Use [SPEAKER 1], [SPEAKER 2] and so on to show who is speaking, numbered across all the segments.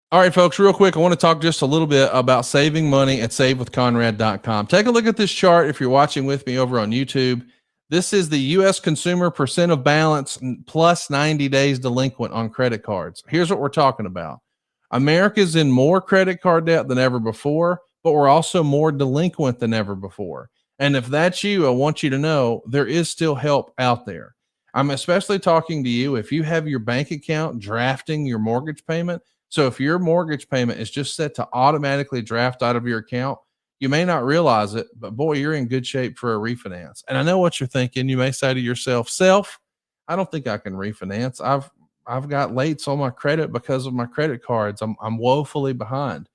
[SPEAKER 1] All right, folks, real quick, I want to talk just a little bit about saving money at savewithconrad.com. Take a look at this chart if you're watching with me over on YouTube. This is the U.S. consumer percent of balance plus 90 days delinquent on credit cards. Here's what we're talking about. America's in more credit card debt than ever before, but we're also more delinquent than ever before. And if that's you, I want you to know there is still help out there. I'm especially talking to you if you have your bank account drafting your mortgage payment. So if your mortgage payment is just set to automatically draft out of your account, you may not realize it, but boy, you're in good shape for a refinance. And I know what you're thinking. You may say to yourself, I don't think I can refinance. I've got lates on my credit because of my credit cards. I'm woefully behind.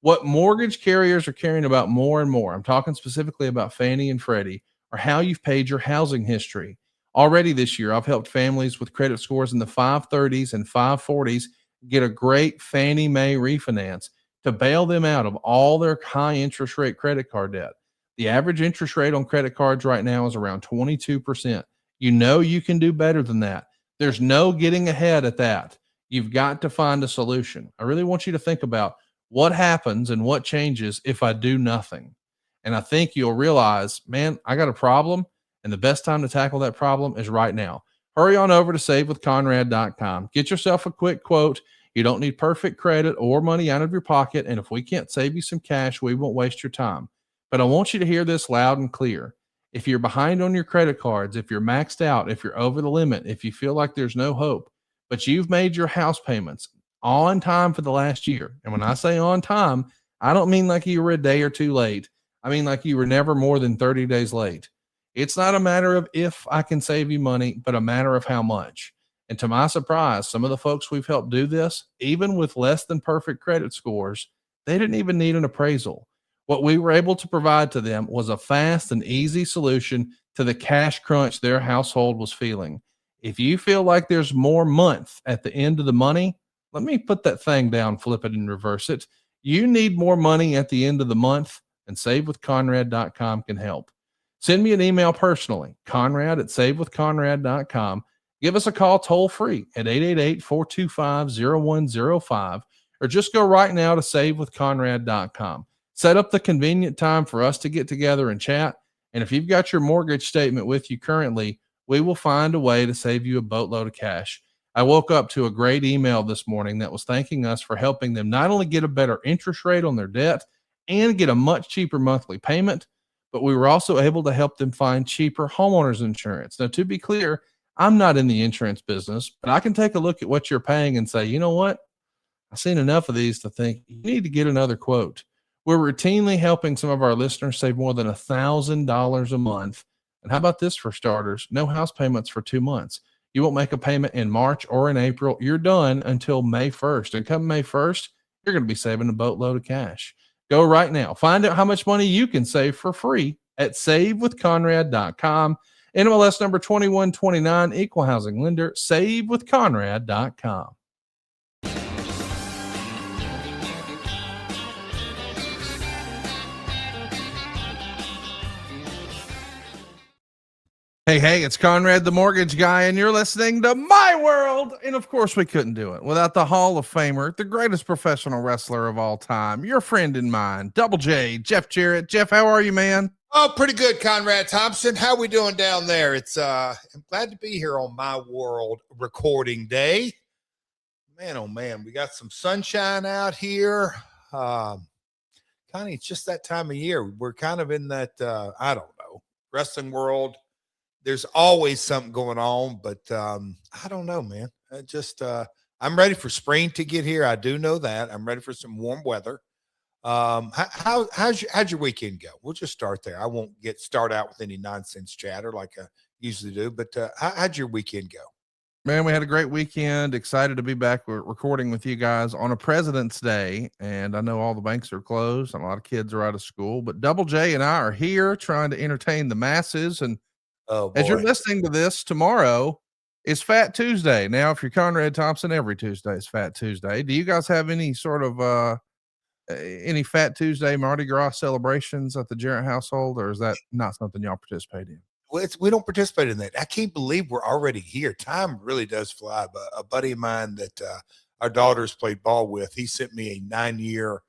[SPEAKER 1] What mortgage carriers are caring about more and more, I'm talking specifically about Fannie and Freddie, are how you've paid your housing history. Already this year, I've helped families with credit scores in the 530s and 540s get a great Fannie Mae refinance to bail them out of all their high interest rate credit card debt. The average interest rate on credit cards right now is around 22%. You know you can do better than that. There's no getting ahead at that. You've got to find a solution. I really want you to think about what happens and what changes if I do nothing. And I think you'll realize, man, I got a problem. And the best time to tackle that problem is right now. Hurry on over to savewithconrad.com. Get yourself a quick quote. You don't need perfect credit or money out of your pocket. And if we can't save you some cash, we won't waste your time. But I want you to hear this loud and clear. If you're behind on your credit cards, if you're maxed out, if you're over the limit, if you feel like there's no hope, but you've made your house payments on time for the last year. And when I say on time, I don't mean like you were a day or two late. I mean like you were never more than 30 days late. It's not a matter of if I can save you money, but a matter of how much. And to my surprise, some of the folks we've helped do this, even with less than perfect credit scores, they didn't even need an appraisal. What we were able to provide to them was a fast and easy solution to the cash crunch their household was feeling. If you feel like there's more month at the end of the money, let me put that thing down, flip it and reverse it. You need more money at the end of the month, and savewithconrad.com can help. Send me an email personally, Conrad at savewithconrad.com. Give us a call toll free at 888-425-0105, or just go right now to savewithconrad.com. Set up the convenient time for us to get together and chat. And if you've got your mortgage statement with you currently, we will find a way to save you a boatload of cash. I woke up to a great email this morning that was thanking us for helping them not only get a better interest rate on their debt and get a much cheaper monthly payment, but we were also able to help them find cheaper homeowners insurance. Now, to be clear, I'm not in the insurance business, but I can take a look at what you're paying and say, you know what? I've seen enough of these to think you need to get another quote. We're routinely helping some of our listeners save more than $1,000 a month. And how about this for starters? No house payments for 2 months. You won't make a payment in March or in April. You're done until May 1st. And come May 1st, you're going to be saving a boatload of cash. Go right now. Find out how much money you can save for free at savewithconrad.com. NMLS number 2129, equal housing lender, savewithconrad.com. Hey, it's Conrad the Mortgage Guy, and you're listening to My World. And of course, we couldn't do it without the Hall of Famer, the greatest professional wrestler of all time, your friend and mine, Double J, Jeff Jarrett. Jeff, how are you, man?
[SPEAKER 2] Oh, pretty good, Conrad Thompson. How we doing down there? I'm glad to be here on My World recording day. Man, oh man, we got some sunshine out here. It's just that time of year. We're kind of in that, I don't know, wrestling world. There's always something going on, but I don't know, man. I'm ready for spring to get here. I do know that. I'm ready for some warm weather. How'd your weekend go? We'll just start there. I won't start out with any nonsense chatter like I usually do, but how'd your weekend go?
[SPEAKER 1] Man, we had a great weekend. Excited to be back. We're recording with you guys on a President's Day, and I know all the banks are closed and a lot of kids are out of school, but Double J and I are here trying to entertain the masses. And as you're listening to this, tomorrow is Fat Tuesday. Now, if you're Conrad Thompson, every Tuesday is Fat Tuesday. Do you guys have any sort of any Fat Tuesday Mardi Gras celebrations at the Jarrett household, or is that not something y'all participate in?
[SPEAKER 2] Well, we don't participate in that. I can't believe we're already here. Time really does fly. But a buddy of mine that our daughters played ball with. He sent me a 9-year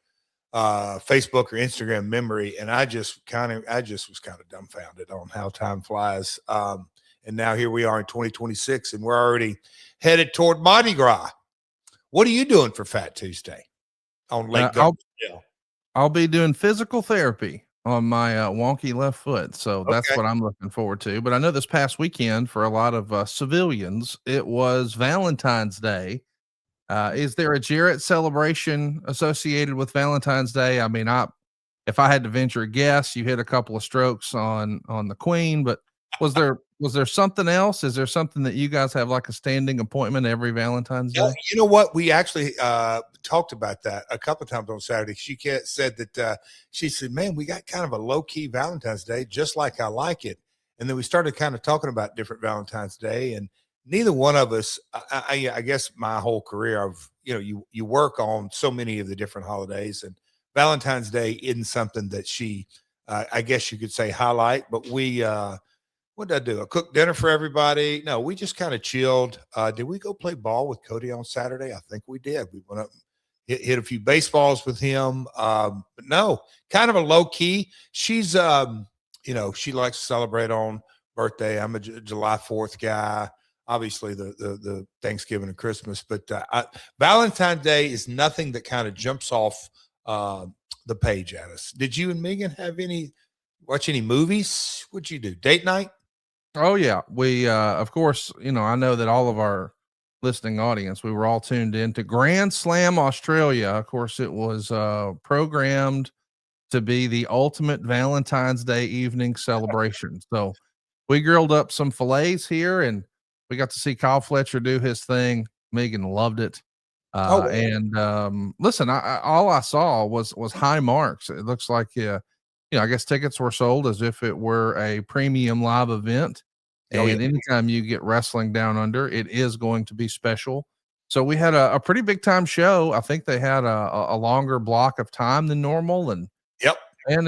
[SPEAKER 2] Facebook or Instagram memory, and I just was kind of dumbfounded on how time flies. And now here we are in 2026, and we're already headed toward Mardi Gras. What are you doing for Fat Tuesday on Lake
[SPEAKER 1] I'll be doing physical therapy on my wonky left foot, so that's what I'm looking forward to. But I know this past weekend for a lot of civilians, it was Valentine's Day. Is there a Jarrett celebration associated with Valentine's Day? I mean, if I had to venture a guess, you hit a couple of strokes on the queen, but was there something else? Is there something that you guys have like a standing appointment every Valentine's Day?
[SPEAKER 2] You know what? We actually talked about that a couple of times on Saturday. She said that she said, "Man, we got kind of a low key Valentine's Day, just like I like it." And then we started kind of talking about different Valentine's Day, and neither one of us. I guess my whole career, you work on so many of the different holidays, and Valentine's Day isn't something that she, I guess you could say, highlight. But we. What did I do? I cooked dinner for everybody. No, we just kind of chilled. Did we go play ball with Cody on Saturday? I think we did. We went up, hit a few baseballs with him. But no, kind of a low key. She's, she likes to celebrate on birthday. I'm a July 4th guy. Obviously, the Thanksgiving and Christmas, but Valentine's Day is nothing that kind of jumps off the page at us. Did you and Megan watch any movies? What'd you do? Date night?
[SPEAKER 1] Oh yeah. We, of course, I know that all of our listening audience, we were all tuned in to Grand Slam Australia. Of course, it was, programmed to be the ultimate Valentine's Day evening celebration. So we grilled up some fillets here and we got to see Kyle Fletcher do his thing. Megan loved it. Listen, all I saw was high marks. It looks like, I guess tickets were sold as if it were a premium live event. And anytime you get wrestling down under, it is going to be special. So we had a pretty big time show. I think they had a longer block of time than normal. And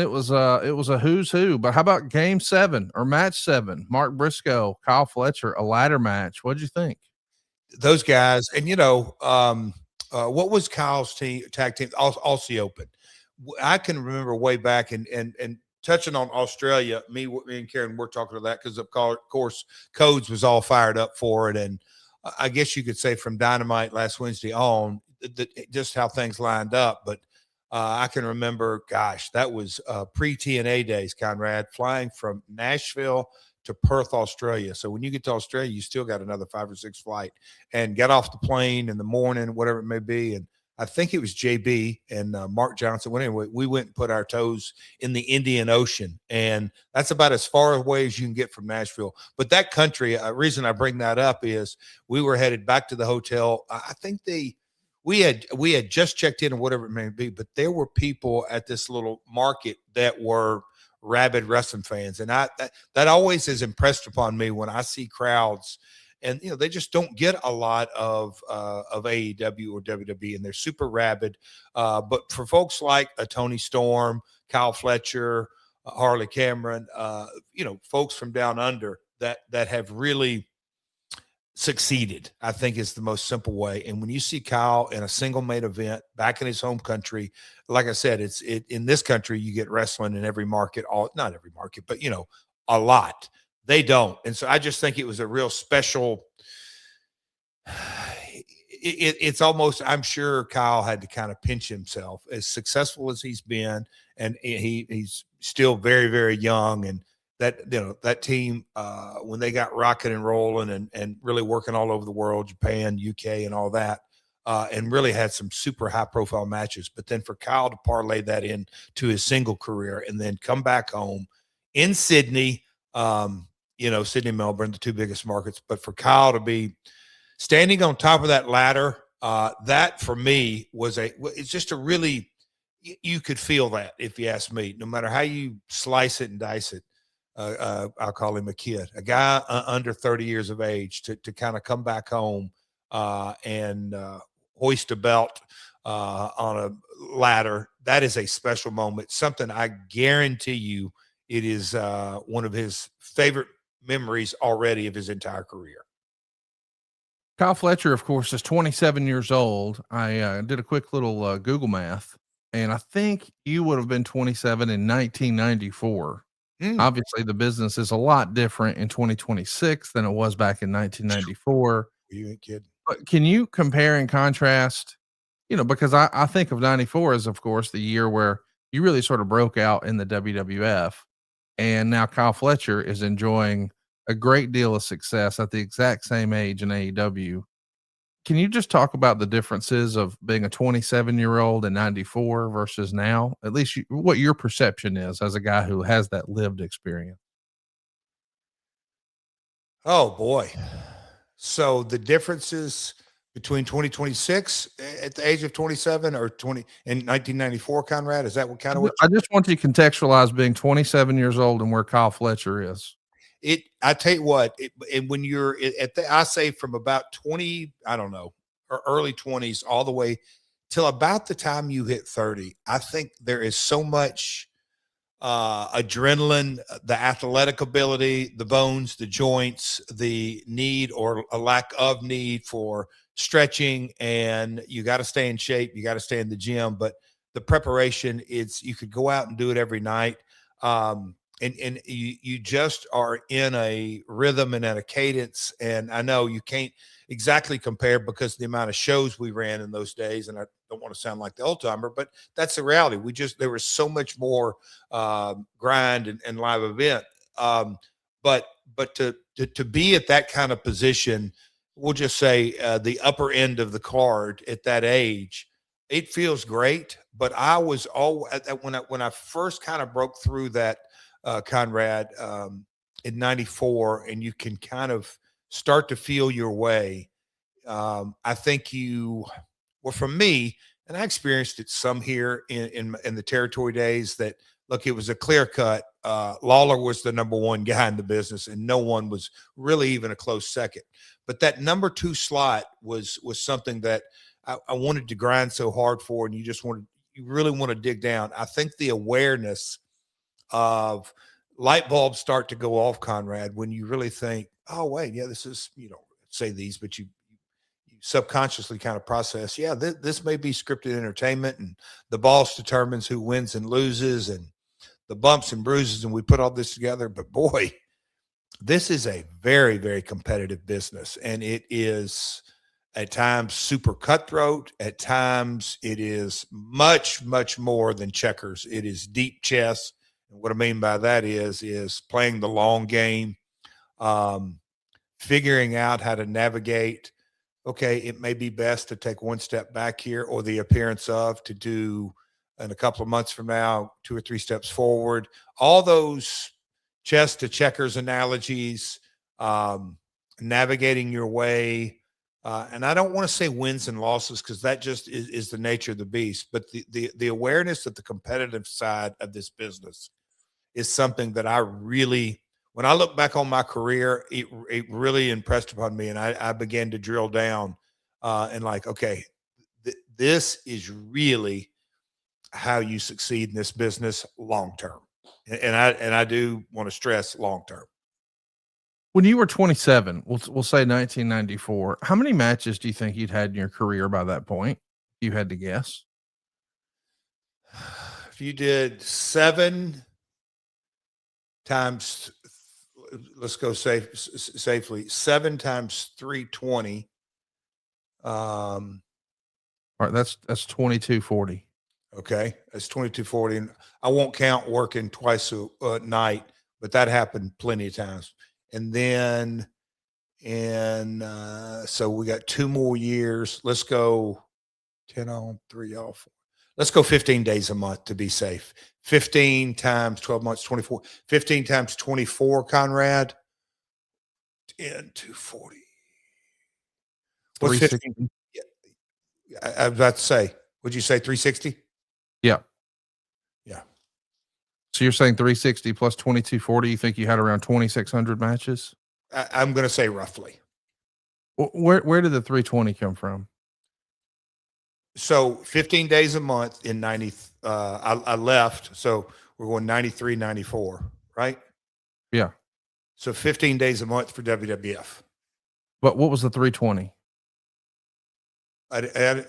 [SPEAKER 1] it was a who's who. But how about game 7 or match 7? Mark Briscoe, Kyle Fletcher, a ladder match. What'd you think?
[SPEAKER 2] Those guys, and what was Kyle's tag team? Aussie Open. I can remember way back and touching on Australia, me and Karen, we're talking to that because of course Codes was all fired up for it. And I guess you could say from Dynamite last Wednesday on just how things lined up. But I can remember, gosh, that was pre-TNA days, Conrad, flying from Nashville to Perth, Australia. So when you get to Australia, you still got another 5 or 6 flight and get off the plane in the morning, whatever it may be. And I think it was JB and Mark Johnson. Well, anyway, we went and put our toes in the Indian Ocean, and that's about as far away as you can get from Nashville. But that country, reason I bring that up is we were headed back to the hotel. I think we had just checked in or whatever it may be, but there were people at this little market that were rabid wrestling fans, and that always has impressed upon me when I see crowds. And they just don't get a lot of AEW or WWE, and they're super rabid. But for folks like Tony Storm, Kyle Fletcher, Harley Cameron, folks from down under that have really succeeded, I think is the most simple way. And when you see Kyle in a single main event back in his home country, like I said, in this country you get wrestling in every market, not every market, but a lot. They don't. And so I just think it was a real special. It's almost, I'm sure Kyle had to kind of pinch himself as successful as he's been. And he's still very, very young. And that team, when they got rocking and rolling and really working all over the world, Japan, UK, and all that, and really had some super high profile matches. But then for Kyle to parlay that in to his single career and then come back home in Sydney, Sydney, Melbourne, the 2 biggest markets. But for Kyle to be standing on top of that ladder, that for me it's just a really, you could feel that if you ask me, no matter how you slice it and dice it. I'll call him a kid, a guy under 30 years of age to kind of come back home and hoist a belt on a ladder. That is a special moment, something I guarantee you it is one of his favorite memories already of his entire career.
[SPEAKER 1] Kyle Fletcher, of course, is 27 years old. I did a quick little Google math, and I think you would have been 27 in 1994. Obviously, the business is a lot different in 2026 than it was back in 1994.
[SPEAKER 2] You ain't kidding.
[SPEAKER 1] But can you compare and contrast? Because I think of 94 as, of course, the year where you really sort of broke out in the WWF. And now Kyle Fletcher is enjoying a great deal of success at the exact same age in AEW. Can you just talk about the differences of being a 27-year-old in 94 versus now? At least what your perception is as a guy who has that lived experience.
[SPEAKER 2] Oh boy. So the differences between 2026 at the age of 27 or 20 in 1994, Conrad, is that what kind of what
[SPEAKER 1] I just want you to contextualize being 27 years old and where Kyle Fletcher is.
[SPEAKER 2] I tell you what, and when you're at the, I say from about 20, I don't know, or early 20s all the way till about the time you hit 30, I think there is so much adrenaline, the athletic ability, the bones, the joints, the need or a lack of need for stretching, and you got to stay in shape. You got to stay in the gym, but the preparation, you could go out and do it every night. And you just are in a rhythm and at a cadence. And I know you can't exactly compare because of the amount of shows we ran in those days. And I don't want to sound like the old timer, but that's the reality. There was so much more grind and live event. But to be at that kind of position, we'll just say the upper end of the card at that age, it feels great. But I was when I first kind of broke through that, Conrad, in 94, and you can kind of start to feel your way. I think well, for me, and I experienced it some here in the territory days that, look, it was a clear cut. Lawler was the number one guy in the business, and no one was really even a close second. But that number 2 slot was something that I wanted to grind so hard for, and you really want to dig down. I think the awareness of light bulbs start to go off, Conrad, when you really think, oh, wait, yeah, this is, you don't say these, but you subconsciously kind of process, yeah, this may be scripted entertainment, and the boss determines who wins and loses and the bumps and bruises, and we put all this together. But boy, this is a very, very competitive business, and it is at times super cutthroat. At times it is much, much more than checkers. It is deep chess. And what I mean by that is playing the long game, figuring out how to navigate. Okay, it may be best to take one step back here, or the appearance of to do in a couple of months from now, 2 or 3 steps forward. All those chess to checkers analogies, navigating your way. And I don't want to say wins and losses, because that just is the nature of the beast. But the awareness of the competitive side of this business is something that I really, when I look back on my career, it really impressed upon me. And I began to drill down and like, okay, this is really how you succeed in this business long term. And I do want to stress long term.
[SPEAKER 1] When you were 27, we'll say 1994, how many matches do you think you'd had in your career by that point? You had to guess.
[SPEAKER 2] If you did 7 times, let's go safely, 7 times 320.
[SPEAKER 1] All right, that's 2240.
[SPEAKER 2] Okay, that's 2240, and I won't count working twice a night, but that happened plenty of times. And then, so we got 2 more years. Let's go 10 on, 3 off. Let's go 15 days a month to be safe. 15 times 12 months, 24. 15 times 24, Conrad. 10, 240. What's 15? I was about to say, would you say 360?
[SPEAKER 1] Yeah.
[SPEAKER 2] Yeah.
[SPEAKER 1] So you're saying 360 plus 2240, you think you had around 2,600 matches?
[SPEAKER 2] I'm going to say roughly.
[SPEAKER 1] Where did the 320 come from?
[SPEAKER 2] So 15 days a month in 90, I left. So we're going 93, 94, right?
[SPEAKER 1] Yeah.
[SPEAKER 2] So 15 days a month for WWF.
[SPEAKER 1] But what was the 320? You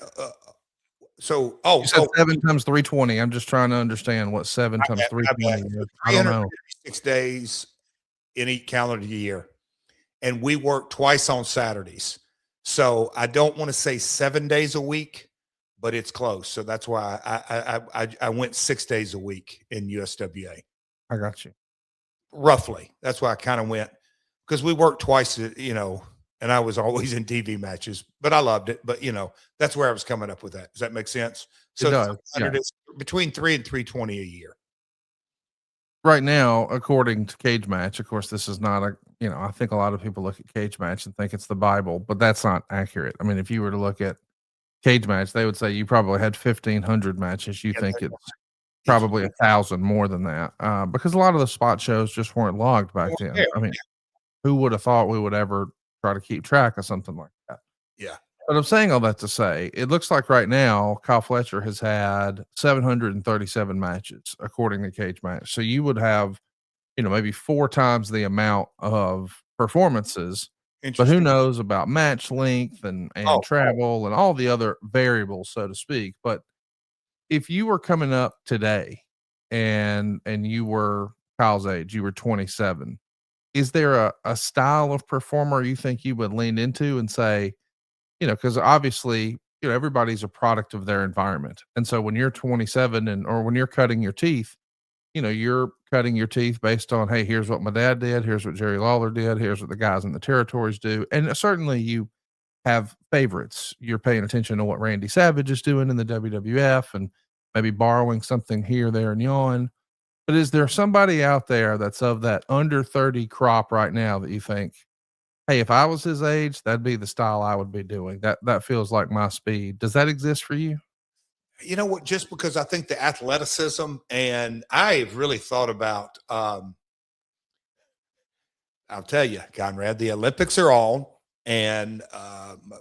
[SPEAKER 1] said 7 times 320. I'm just trying to understand what 7 times 320 is. I don't know.
[SPEAKER 2] 356 days in each calendar year, and we work twice on Saturdays. So I don't want to say 7 days a week, but it's close. So that's why I went 6 days a week in USWA.
[SPEAKER 1] I got you.
[SPEAKER 2] Roughly. That's why I kind of went, because we worked twice, and I was always in TV matches, but I loved it. But that's where I was coming up with that. Does that make sense? So
[SPEAKER 1] it does, yeah.
[SPEAKER 2] Between 3 and 320 a year.
[SPEAKER 1] Right now, according to Cage Match, of course, this is not I think a lot of people look at Cage Match and think it's the Bible, but that's not accurate. I mean, if you were to look at Cage Match, they would say you probably had 1,500 matches. You think it's probably 1,000 more than that, because a lot of the spot shows just weren't logged back then. I mean, who would have thought we would ever try to keep track of something like that?
[SPEAKER 2] Yeah.
[SPEAKER 1] But I'm saying all that to say, it looks like right now, Kyle Fletcher has had 737 matches, according to Cage Match. So you would have, maybe 4 times the amount of performances, but who knows about match length and travel and all the other variables, so to speak. But if you were coming up today and you were Kyle's age, you were 27, is there a style of performer you think you would lean into and say, because obviously, everybody's a product of their environment. And so when you're 27 or when you're cutting your teeth, you're cutting your teeth based on, hey, here's what my dad did. Here's what Jerry Lawler did. Here's what the guys in the territories do. And certainly you have favorites. You're paying attention to what Randy Savage is doing in the WWF and maybe borrowing something here, there, and yon. But is there somebody out there that's of that under 30 crop right now that you think, hey, if I was his age, that'd be the style I would be doing. That feels like my speed. Does that exist for you?
[SPEAKER 2] You know what? Just because I think the athleticism, and I've really thought about, I'll tell you, Conrad, the Olympics are on, and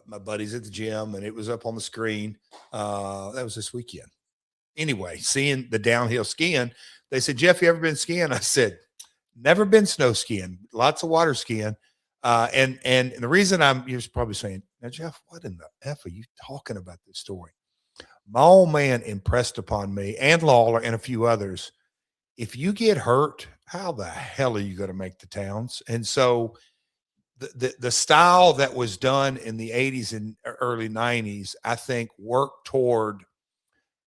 [SPEAKER 2] my buddies at the gym, and it was up on the screen. That was this weekend. Anyway, seeing the downhill skiing, they said, Jeff, you ever been skiing? I said, never been snow skiing, lots of water skiing. And the reason you're probably saying, now, Jeff, what in the F are you talking about this story? My old man impressed upon me and Lawler and a few others. If you get hurt, how the hell are you going to make the towns? And so the style that was done in the 80s and early 90s, I think worked toward,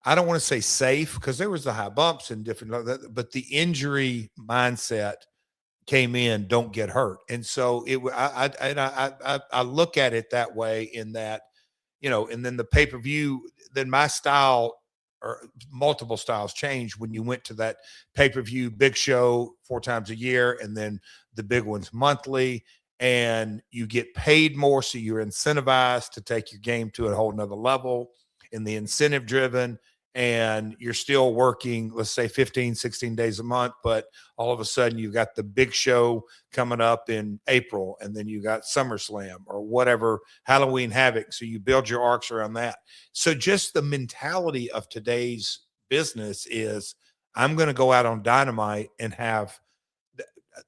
[SPEAKER 2] I don't want to say safe, because there was the high bumps and different, but the injury mindset came in, don't get hurt. And so I look at it that way, in that, and then the pay-per-view, then my style or multiple styles changed when you went to that pay-per-view big show 4 times a year, and then the big ones monthly, and you get paid more. So you're incentivized to take your game to a whole nother level in the incentive driven, and you're still working, let's say 15, 16 days a month, but all of a sudden you've got the big show coming up in April, and then you got SummerSlam or whatever, Halloween Havoc. So you build your arcs around that. So just the mentality of today's business is, I'm going to go out on Dynamite and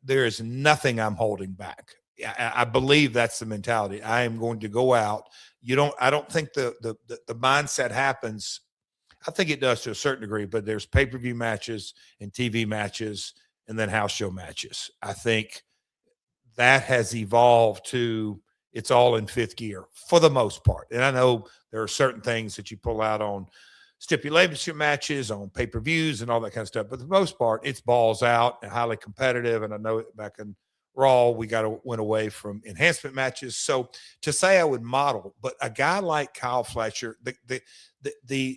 [SPEAKER 2] there is nothing I'm holding back. I believe that's the mentality. I am going to go out. I don't think the mindset happens. I think it does to a certain degree, but there's pay-per-view matches and TV matches and then house show matches. I think that has evolved to, it's all in 5th gear for the most part. And I know there are certain things that you pull out on stipulation matches, on pay-per-views and all that kind of stuff. But for the most part, it's balls out and highly competitive. And I know back in Raw, we went away from enhancement matches. So to say I would model, but a guy like Kyle Fletcher,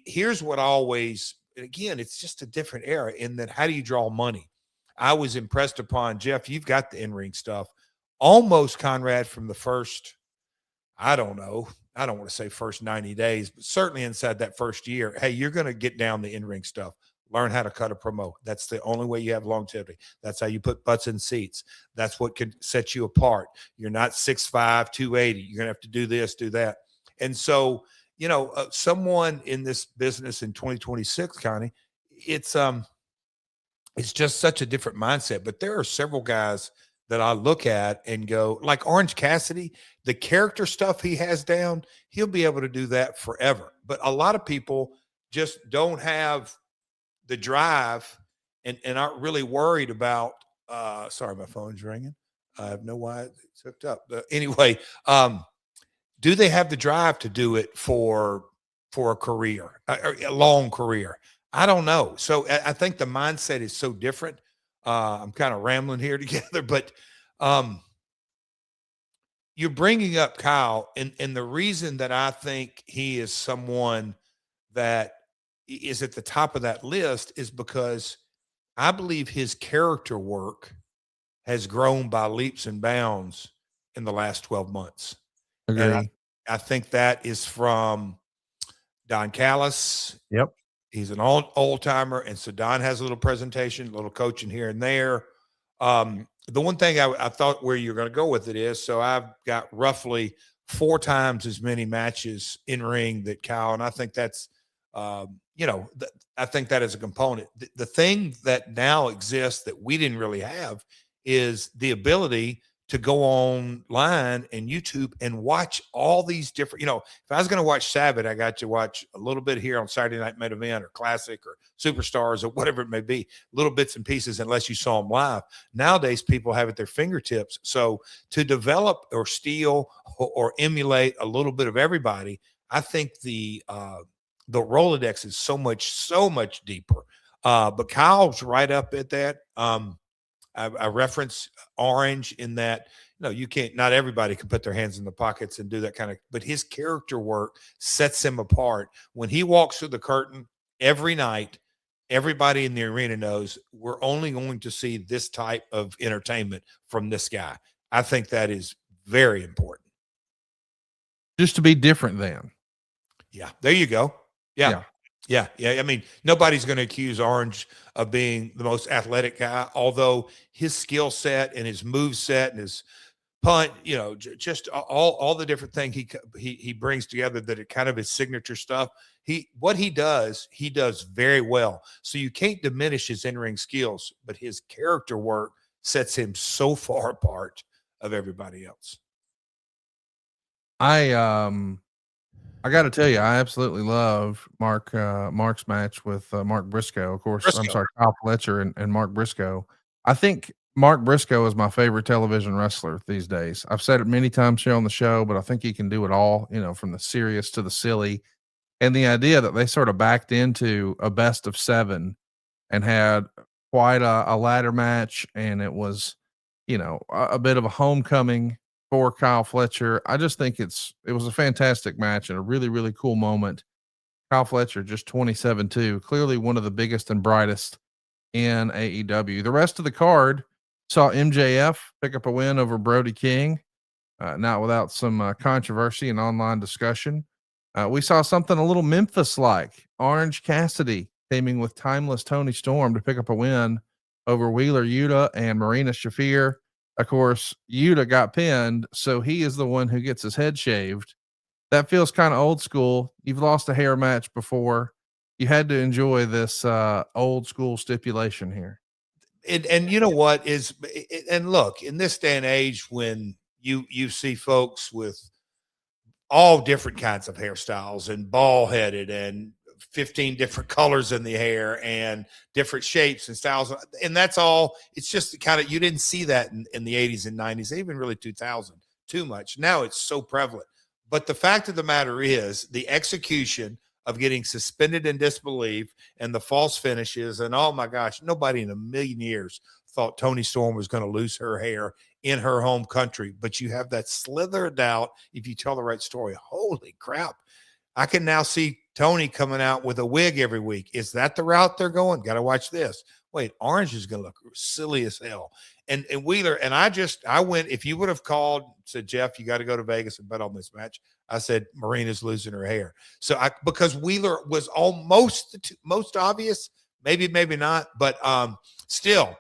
[SPEAKER 2] here's what I always, and again, it's just a different era in that, how do you draw money? I was impressed upon, Jeff, you've got the in-ring stuff, almost, Conrad, from the first, I don't want to say first 90 days, but certainly inside that first year, hey, you're going to get down the in-ring stuff. Learn how to cut a promo. That's the only way you have longevity. That's how you put butts in seats. That's what could set you apart. You're not 6'5", 280. You're going to have to do this, do that. And so, someone in this business in 2026, Connie, it's just such a different mindset. But there are several guys that I look at and go, like Orange Cassidy, the character stuff he has down, he'll be able to do that forever. But a lot of people just don't have the drive and aren't really worried about sorry, my phone's ringing. I have no why it's hooked up. Anyway, do they have the drive to do it for a career, a long career? I don't know. So I think the mindset is so different. I'm kind of rambling here together, but um, you're bringing up Kyle, and the reason that I think he is someone that is at the top of that list is because I believe his character work has grown by leaps and bounds in the last 12 months. And
[SPEAKER 1] Agree.
[SPEAKER 2] I think that is from Don Callis.
[SPEAKER 1] Yep.
[SPEAKER 2] He's an old timer. And so Don has a little presentation, a little coaching here and there. The one thing I thought where you're going to go with it is, so I've got roughly 4 times as many matches in ring that Kyle, and I think that's, I think that is a component. The thing that now exists that we didn't really have is the ability to go online and YouTube and watch all these different, if I was going to watch Sabbath, I got to watch a little bit here on Saturday Night Main Event or Classic or Superstars or whatever it may be, little bits and pieces, unless you saw them live. Nowadays, people have at their fingertips. So to develop or steal or emulate a little bit of everybody, I think the Rolodex is so much deeper. But Kyle's right up at that. I reference Orange in that, you can't, not everybody can put their hands in the pockets and do that kind of, but his character work sets him apart. When he walks through the curtain every night, everybody in the arena knows we're only going to see this type of entertainment from this guy. I think that is very important.
[SPEAKER 1] Just to be different than.
[SPEAKER 2] Yeah. There you go. Yeah. I mean, nobody's going to accuse Orange of being the most athletic guy, although his skill set and his move set and his punt, just all the different things he brings together that it kind of his signature stuff. What he does very well. So you can't diminish his in-ring skills, but his character work sets him so far apart of everybody else.
[SPEAKER 1] I got to tell you, I absolutely love Mark's match with Mark Briscoe. Of course, I'm sorry, Kyle Fletcher and Mark Briscoe. I think Mark Briscoe is my favorite television wrestler these days. I've said it many times here on the show, but I think he can do it all, from the serious to the silly. And the idea that they sort of backed into a best of 7 and had quite a ladder match, and it was, a bit of a homecoming for Kyle Fletcher. I just think it was a fantastic match and a really, really cool moment. Kyle Fletcher, just 27-2, clearly one of the biggest and brightest in AEW. The rest of the card saw MJF pick up a win over Brody King, not without some controversy and online discussion. We saw something a little Memphis-like. Orange Cassidy teaming with Timeless Tony Storm to pick up a win over Wheeler Yuta and Marina Shafir. Of course, Yuta got pinned, so he is the one who gets his head shaved. That feels kind of old school. You've lost a hair match before. You had to enjoy this old school stipulation here.
[SPEAKER 2] And you know what is, and look, in this day and age when you see folks with all different kinds of hairstyles and bald headed and 15 different colors in the hair and different shapes and styles. And that's all. It's just kind of, you didn't see that in the 80s and 90s, even really 2000 too much. Now it's so prevalent. But the fact of the matter is the execution of getting suspended in disbelief and the false finishes. And oh my gosh, nobody in a million years thought Toni Storm was going to lose her hair in her home country. But you have that slither of doubt if you tell the right story. Holy crap. I can now see Tony coming out with a wig every week. Is that the route they're going? Got to watch this. Wait, Orange is going to look silly as hell. And Wheeler, and I went, if you would have called, said, Jeff, you got to go to Vegas and bet on this match. I said, Marina's losing her hair. So because Wheeler was almost most obvious, maybe not, but still,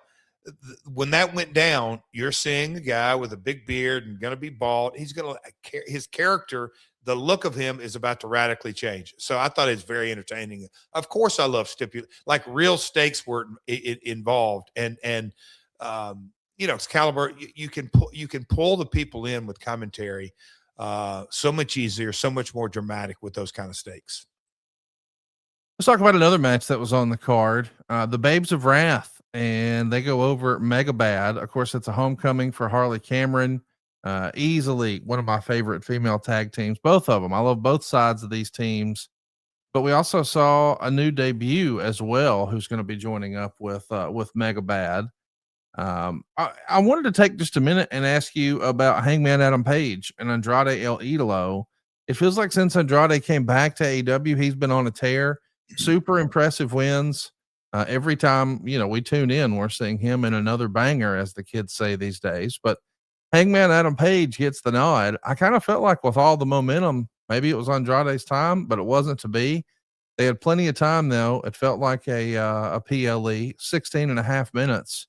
[SPEAKER 2] when that went down, you're seeing a guy with a big beard and going to be bald. He's going to, his character, the look of him is about to radically change. So I thought it's very entertaining. Of course, I love like real stakes were involved. And Excalibur, you can pull the people in with commentary so much easier, so much more dramatic with those kind of stakes.
[SPEAKER 1] Let's talk about another match that was on the card. The Babes of Wrath, and they go over Mega Bad. Of course, it's a homecoming for Harley Cameron. Easily one of my favorite female tag teams, both of them. I love both sides of these teams. But we also saw a new debut as well, who's going to be joining up with Mega Bad. I wanted to take just a minute and ask you about Hangman Adam Page and Andrade El Idolo. It feels like since Andrade came back to AEW, he's been on a tear. Super impressive wins. Every time, we tune in, we're seeing him in another banger, as the kids say these days. But Hangman Adam Page gets the nod. I kind of felt like with all the momentum, maybe it was Andrade's time, but it wasn't to be. They had plenty of time though. It felt like a PLE, 16 and a half minutes.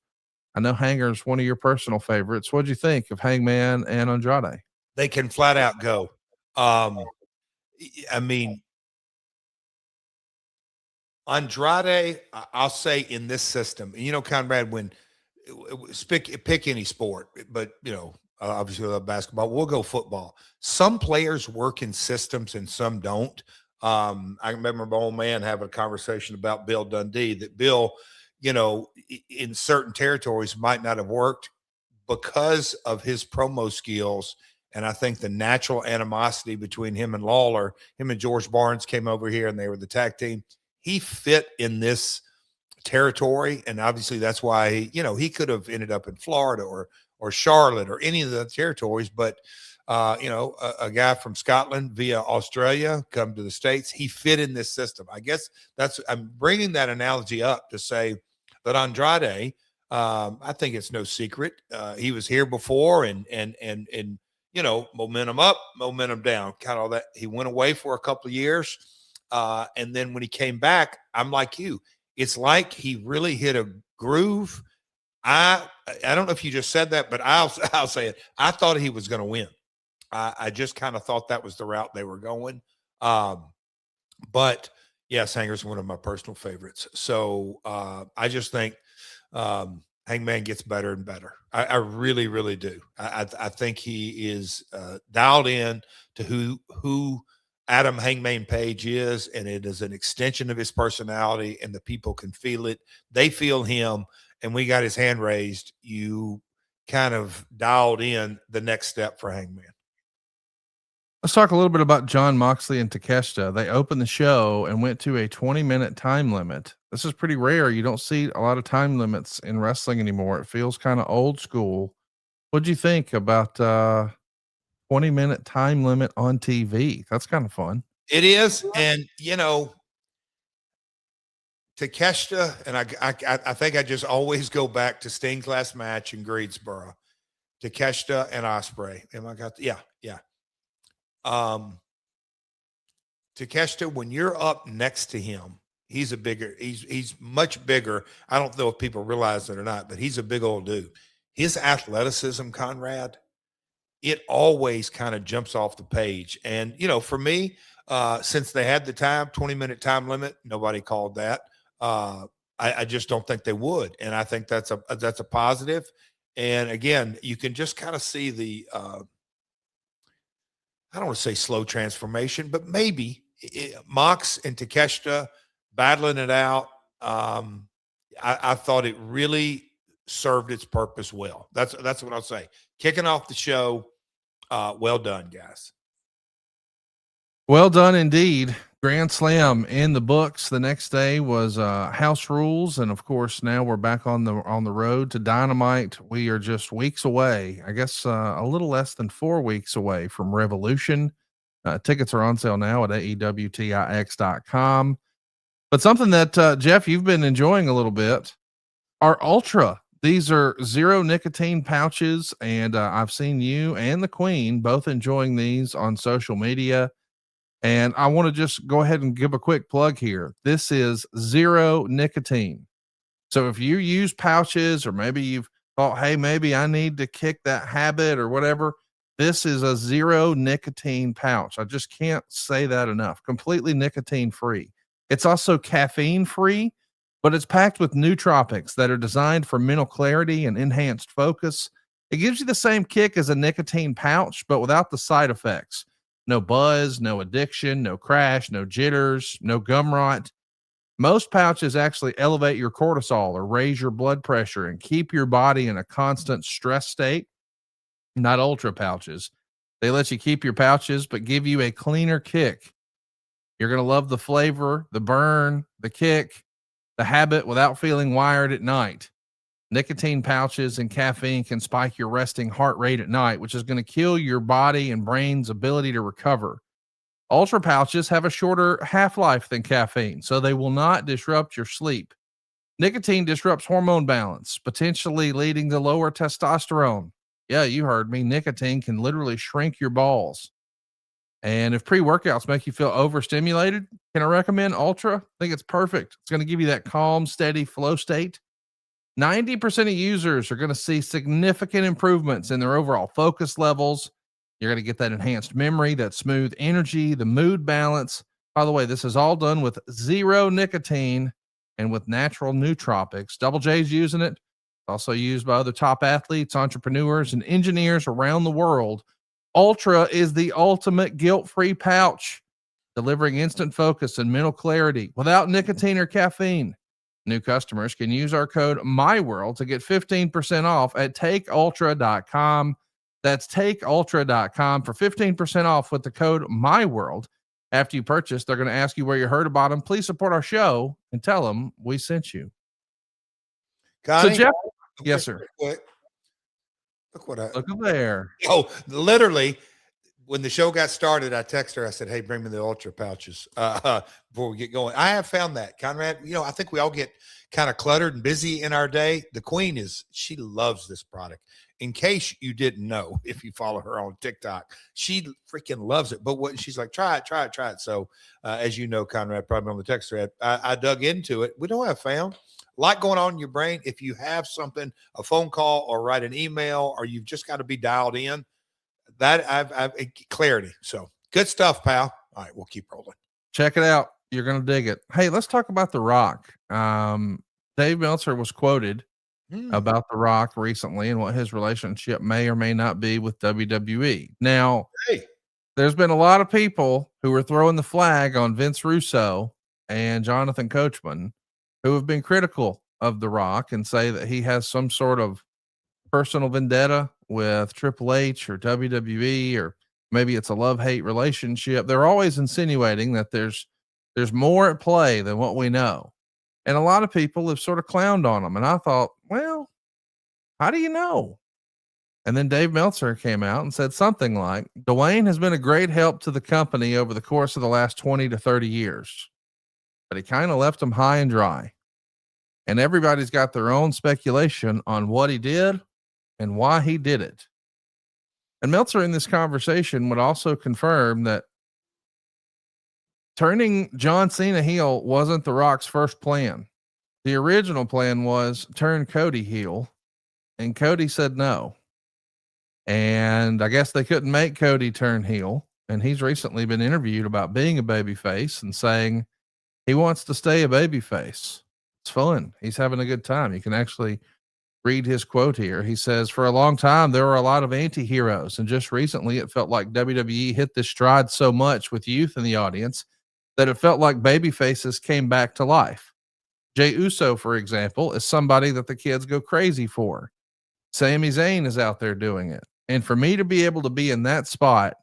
[SPEAKER 1] I know Hanger's one of your personal favorites. What'd you think of Hangman and Andrade?
[SPEAKER 2] They can flat out go. I mean, Andrade, I'll say in this system, Conrad, when pick any sport, but obviously I love basketball. We'll go football. Some players work in systems and some don't. I remember my old man having a conversation about Bill Dundee, that Bill, in certain territories might not have worked because of his promo skills. And I think the natural animosity between him and Lawler, him and George Barnes came over here and they were the tag team. He fit in this territory. And obviously that's why, he could have ended up in Florida or Charlotte or any of the territories. But, a guy from Scotland via Australia come to the States, he fit in this system. I guess I'm bringing that analogy up to say that Andrade, I think it's no secret. He was here before and momentum up, momentum down, kind of all that. He went away for a couple of years. And then when he came back, I'm like you. It's like he really hit a groove. I don't know if you just said that, but I'll say it. I thought he was going to win. I just kind of thought that was the route they were going. But yes, Hanger's one of my personal favorites. So I just think Hangman gets better and better. I really, really do. I think he is dialed in to who Adam Hangman Page is, and it is an extension of his personality, and the people can feel it. They feel him, and we got his hand raised. You kind of dialed in the next step for Hangman.
[SPEAKER 1] Let's talk a little bit about John Moxley and Takeshita. They opened the show and went to a 20-minute time limit. This is pretty rare. You don't see a lot of time limits in wrestling anymore. It feels kind of old school. What'd you think about 20-minute time limit on TV? That's kind of fun.
[SPEAKER 2] It is. And, Takeshita, and I think I just always go back to Sting's last match in Greensboro. Takeshita and Ospreay. Yeah. Takeshita, when you're up next to him, he's much bigger. I don't know if people realize it or not, but he's a big old dude. His athleticism, Conrad, it always kind of jumps off the page. And, for me, since they had the 20-minute time limit, nobody called that. I just don't think they would. And I think that's a positive. And again, you can just kind of see the, I don't want to say slow transformation, but maybe Mox and Takeshita battling it out. I thought it really served its purpose well. That's what I'll say. Kicking off the show. Well done, guys.
[SPEAKER 1] Well done indeed. Grand Slam in the books. The next day was House Rules, and of course now we're back on the road to Dynamite. We are just weeks away, I guess a little less than 4 weeks away from Revolution. Tickets are on sale now at AEWTIX.com. But something that Jeff, you've been enjoying a little bit, are Ultra. These are 0 nicotine pouches, and I've seen you and the Queen both enjoying these on social media. And I want to just go ahead and give a quick plug here. This is 0 nicotine. So if you use pouches, or maybe you've thought, hey, maybe I need to kick that habit or whatever, this is a 0 nicotine pouch. I just can't say that enough. Completely nicotine free. It's also caffeine free. but it's packed with nootropics that are designed for mental clarity and enhanced focus. It gives you the same kick as a nicotine pouch, but without the side effects. No buzz, no addiction, no crash, no jitters, no gum rot. Most pouches actually elevate your cortisol or raise your blood pressure and keep your body in a constant stress state. Not ultra pouches. They let you keep your pouches, but give you a cleaner kick. You're going to love the flavor, the burn, the kick, the habit without feeling wired at night. Nicotine pouches and caffeine can spike your resting heart rate at night, which is going to kill your body and brain's ability to recover. Ultra pouches have a shorter half-life than caffeine, so they will not disrupt your sleep. Nicotine disrupts hormone balance, potentially leading to lower testosterone. Yeah, you heard me. Nicotine can literally shrink your balls. And if pre-workouts make you feel overstimulated, can I recommend Ultra? I think it's perfect. It's going to give you that calm, steady flow state. 90% of users are going to see significant improvements in their overall focus levels. You're going to get that enhanced memory, that smooth energy, the mood balance. By the way, this is all done with zero nicotine and with natural nootropics. Double J's using it. Also used by other top athletes, entrepreneurs, and engineers around the world. Ultra is the ultimate guilt-free pouch, delivering instant focus and mental clarity without nicotine or caffeine. New customers can use our code MyWorld to get 15% off at takeultra.com. That's takeultra.com for 15% off with the code MyWorld. After you purchase, they're going to ask you where you heard about them. Please support our show and tell them we sent you.
[SPEAKER 2] Connie,
[SPEAKER 1] So, Jeff, yes, sir.
[SPEAKER 2] Look what I
[SPEAKER 1] look there.
[SPEAKER 2] Oh, literally, when the show got started, I texted her. I said, "Hey, bring me the Ultra pouches before we get going." I have found that, Conrad. I think we all get kind of cluttered and busy in our day. The Queen she loves this product. In case you didn't know, if you follow her on TikTok, she freaking loves it. But she's like, try it. So, as you know, Conrad, probably on the text thread, I dug into it. We know what I found. A lot going on in your brain. If you have something, a phone call or write an email, or you've just got to be dialed in, that I've clarity. So good stuff, pal. All right, we'll keep rolling.
[SPEAKER 1] Check it out. You're going to dig it. Hey, let's talk about The Rock. Dave Meltzer was quoted about The Rock recently and what his relationship may or may not be with WWE. Now, there's been a lot of people who are throwing the flag on Vince Russo and Jonathan Coachman who have been critical of The Rock and say that he has some sort of personal vendetta with Triple H or WWE, or maybe it's a love-hate relationship. They're always insinuating that there's more at play than what we know. And a lot of people have sort of clowned on him. And I thought, well, how do you know? And then Dave Meltzer came out and said something like, Dwayne has been a great help to the company over the course of the last 20 to 30 years, but he kind of left him high and dry. And everybody's got their own speculation on what he did and why he did it. And Meltzer in this conversation would also confirm that turning John Cena heel wasn't The Rock's first plan. The original plan was turn Cody heel, and Cody said no. And I guess they couldn't make Cody turn heel. And he's recently been interviewed about being a babyface and saying he wants to stay a babyface. It's fun. He's having a good time. You can actually read his quote here. He says, for a long time, there were a lot of anti-heroes. And just recently, it felt like WWE hit this stride so much with youth in the audience that it felt like baby faces came back to life. Jey Uso, for example, is somebody that the kids go crazy for. Sami Zayn is out there doing it. And for me to be able to be in that spot,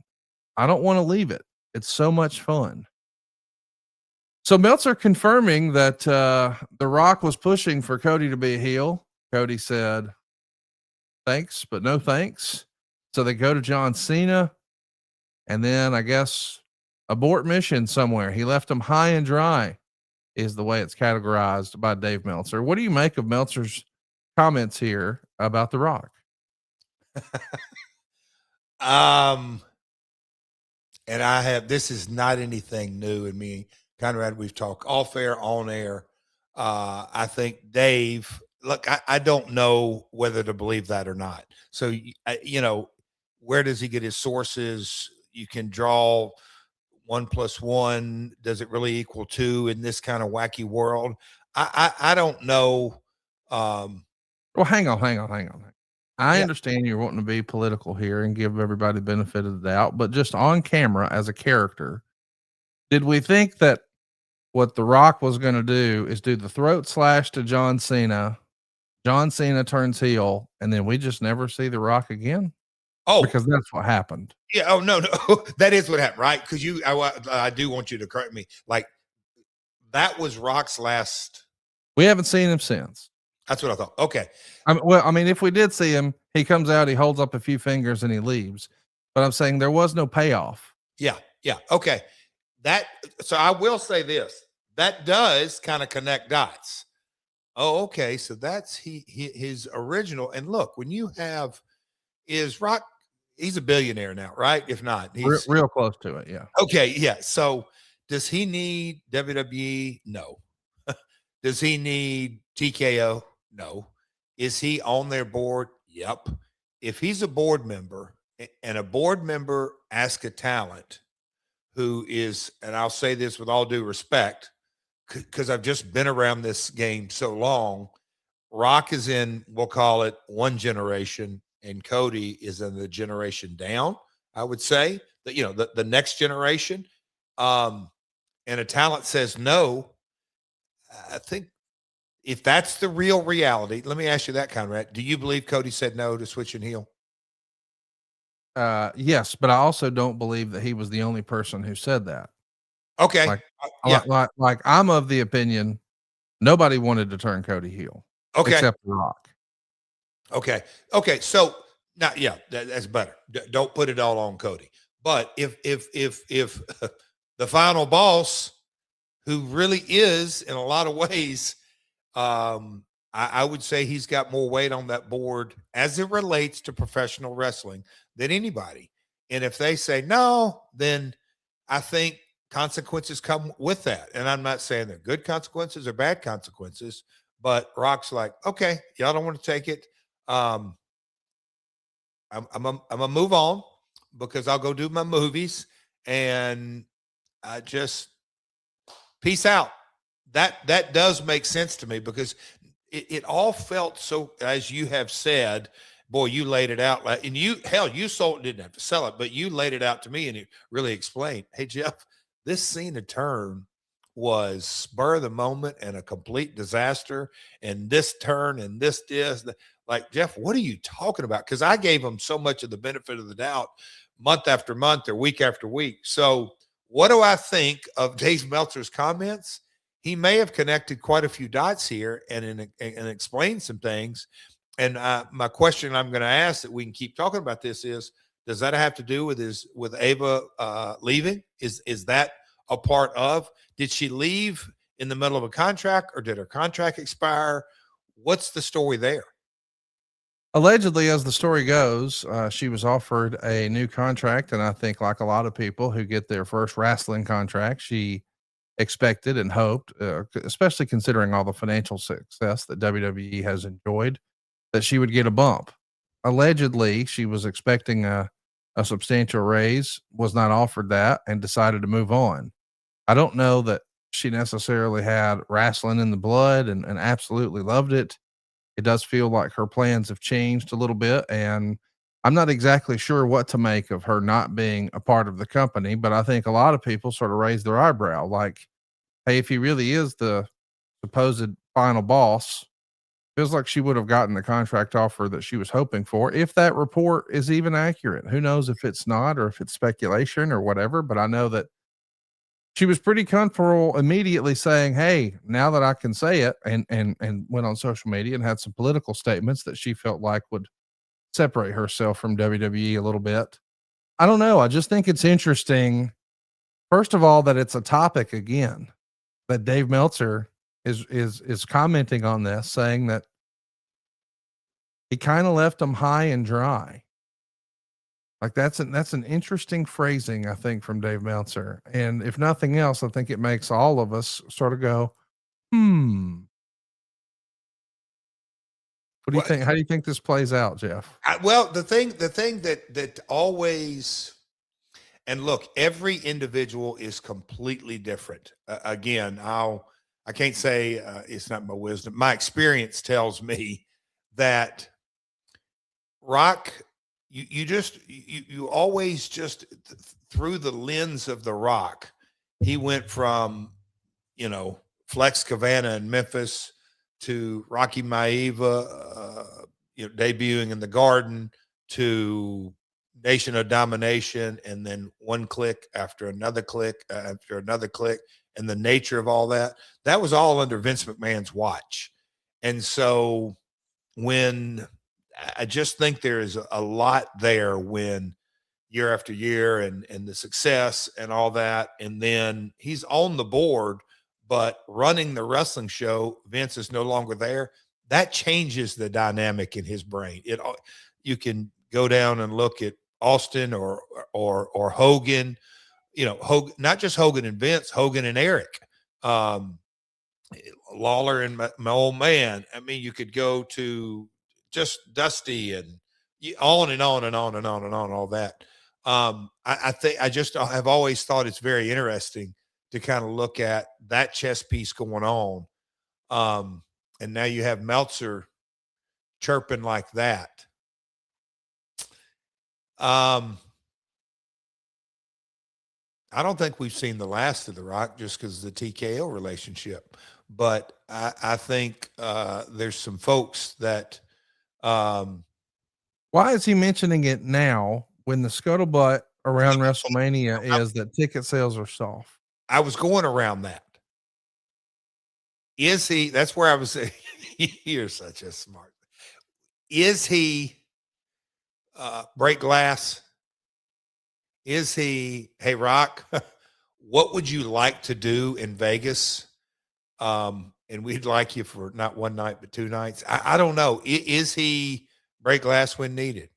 [SPEAKER 1] I don't want to leave it. It's so much fun. So Meltzer confirming that The Rock was pushing for Cody to be a heel. Cody said, thanks, but no thanks. So they go to John Cena, and then I guess abort mission somewhere. He left him high and dry is the way it's categorized by Dave Meltzer. What do you make of Meltzer's comments here about The Rock?
[SPEAKER 2] And this is not anything new in me. Conrad, we've talked off air, on air. I think Dave, look, I don't know whether to believe that or not. So, where does he get his sources? You can draw 1 + 1. Does it really equal 2 in this kind of wacky world? I don't know.
[SPEAKER 1] Well, hang on. I
[SPEAKER 2] Yeah.
[SPEAKER 1] understand you're wanting to be political here and give everybody the benefit of the doubt, but just on camera as a character, did we think that what The Rock was going to do is do the throat slash to John Cena? John Cena turns heel, and then we just never see The Rock again?
[SPEAKER 2] Oh,
[SPEAKER 1] Because that's what happened.
[SPEAKER 2] yeah. Oh, no. That is what happened, right? Because I do want you to correct me. Like, that was Rock's last.
[SPEAKER 1] We haven't seen him since.
[SPEAKER 2] That's what I thought. Okay.
[SPEAKER 1] I mean, if we did see him, he comes out, he holds up a few fingers, and he leaves. But I'm saying there was no payoff.
[SPEAKER 2] Yeah. Yeah. Okay. So I will say this. That does kind of connect dots. Oh, okay. So that's his original. And look, when you have is Rock, he's a billionaire now, right? If not, he's
[SPEAKER 1] Real close to it. Yeah.
[SPEAKER 2] okay. Yeah. So does he need WWE? No. Does he need TKO? No. Is he on their board? Yep. If he's a board member and a board member asks a talent who is, and I'll say this with all due respect, because I've just been around this game so long, Rock is in, we'll call it one generation, and Cody is in the generation down, I would say, that the next generation. And a talent says no. I think if that's the real reality, let me ask you that, Conrad. Do you believe Cody said no to switching heel?
[SPEAKER 1] Yes, but I also don't believe that he was the only person who said that.
[SPEAKER 2] Okay.
[SPEAKER 1] Like,
[SPEAKER 2] Yeah.
[SPEAKER 1] like I'm of the opinion nobody wanted to turn Cody heel
[SPEAKER 2] Okay.
[SPEAKER 1] except The Rock.
[SPEAKER 2] Okay. Okay. So now, yeah, that's better. Don't put it all on Cody. But if the final boss, who really is in a lot of ways, I would say he's got more weight on that board as it relates to professional wrestling than anybody. And if they say no, then I think consequences come with that. And I'm not saying they're good consequences or bad consequences, but Rock's like, okay, y'all don't want to take it. I'm gonna move on because I'll go do my movies and I just peace out. That does make sense to me because it all felt so, as you have said, boy, you laid it out like, and you sold, didn't have to sell it, but you laid it out to me and it really explained, hey, Jeff, this Cena turn was spur of the moment and a complete disaster. And this turn and this, like, Jeff, what are you talking about? Because I gave him so much of the benefit of the doubt month after month or week after week. So what do I think of Dave Meltzer's comments? He may have connected quite a few dots here and explained some things. And my question I'm going to ask that we can keep talking about this is, does that have to do with Ava leaving? Is that a part of? Did she leave in the middle of a contract or did her contract expire? What's the story there?
[SPEAKER 1] Allegedly, as the story goes, she was offered a new contract. And I think, like a lot of people who get their first wrestling contract, she expected and hoped, especially considering all the financial success that WWE has enjoyed, that she would get a bump. Allegedly, she was expecting a substantial raise, was not offered that, and decided to move on. I don't know that she necessarily had wrestling in the blood and absolutely loved it. It does feel like her plans have changed a little bit, and I'm not exactly sure what to make of her not being a part of the company, but I think a lot of people sort of raise their eyebrow like, hey, if he really is the supposed final boss, feels like she would have gotten the contract offer that she was hoping for. If that report is even accurate, who knows if it's not, or if it's speculation or whatever, but I know that she was pretty comfortable immediately saying, hey, now that I can say it, and went on social media and had some political statements that she felt like would separate herself from WWE a little bit. I don't know. I just think it's interesting. First of all, that it's a topic again, that Dave Meltzer is commenting on this, saying that he kind of left them high and dry. Like that's an interesting phrasing, I think, from Dave Meltzer. And if nothing else, I think it makes all of us sort of go, what do you think? How do you think this plays out, Jeff?
[SPEAKER 2] Well, the thing that always, and look, every individual is completely different. Again, I can't say it's not my wisdom. My experience tells me that Rock, you always just through the lens of the Rock, he went from, Flex Cavana in Memphis to Rocky Maeva, debuting in the Garden, to Nation of Domination, and then one click after another click after another click, and the nature of all that was all under Vince McMahon's watch. And so when I just think there is a lot there when year after year and the success and all that, and then he's on the board, but running the wrestling show, Vince is no longer there. That changes the dynamic in his brain. You can go down and look at Austin or Hogan, Hogan, not just Hogan and Vince, Hogan and Eric, Lawler and my old man. I mean, you could go to just Dusty and on and on and on and on and on, all that. I think I just have always thought it's very interesting to kind of look at that chess piece going on. And now you have Meltzer chirping like that. I don't think we've seen the last of The Rock just because of the TKO relationship. But I think there's some folks that
[SPEAKER 1] why is he mentioning it now when the scuttlebutt around WrestleMania is that ticket sales are soft?
[SPEAKER 2] I was going around that. Is he? That's where I was saying, you're such a smart. Is he break glass? Is he, hey, Rock, what would you like to do in Vegas? And we'd like you for not one night, but 2 nights. I don't know. Is he break glass when needed?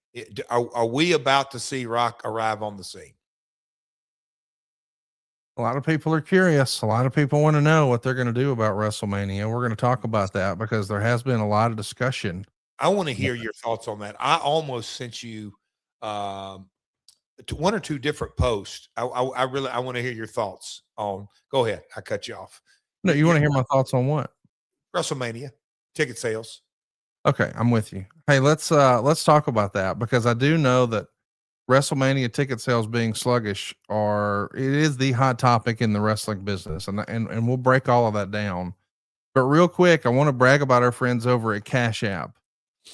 [SPEAKER 2] Are we about to see Rock arrive on the scene?
[SPEAKER 1] A lot of people are curious. A lot of people want to know what they're going to do about WrestleMania. We're going to talk about that because there has been a lot of discussion.
[SPEAKER 2] I want to hear your thoughts on that. I almost sent you 1 or 2 different posts. I want to hear your thoughts on. Go ahead. I cut you off.
[SPEAKER 1] No, you want to hear my thoughts on what?
[SPEAKER 2] WrestleMania ticket sales.
[SPEAKER 1] Okay, I'm with you. Hey, let's talk about that because I do know that WrestleMania ticket sales being sluggish it is the hot topic in the wrestling business, and we'll break all of that down. But real quick, I want to brag about our friends over at Cash App.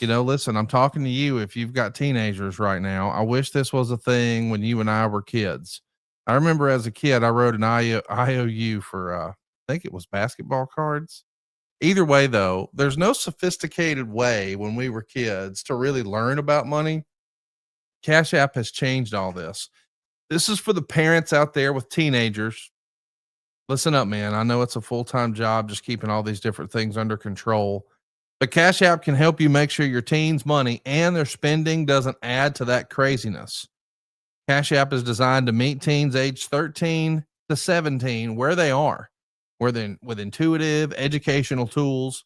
[SPEAKER 1] Listen, I'm talking to you if you've got teenagers right now. I wish this was a thing when you and I were kids. I remember as a kid, I wrote an IOU for, I think it was basketball cards. Either way, though, there's no sophisticated way when we were kids to really learn about money. Cash App has changed all this. This is for the parents out there with teenagers. Listen up, man. I know it's a full-time job just keeping all these different things under control. But Cash App can help you make sure your teens' money and their spending doesn't add to that craziness. Cash App is designed to meet teens aged 13 to 17 where they are, with intuitive educational tools.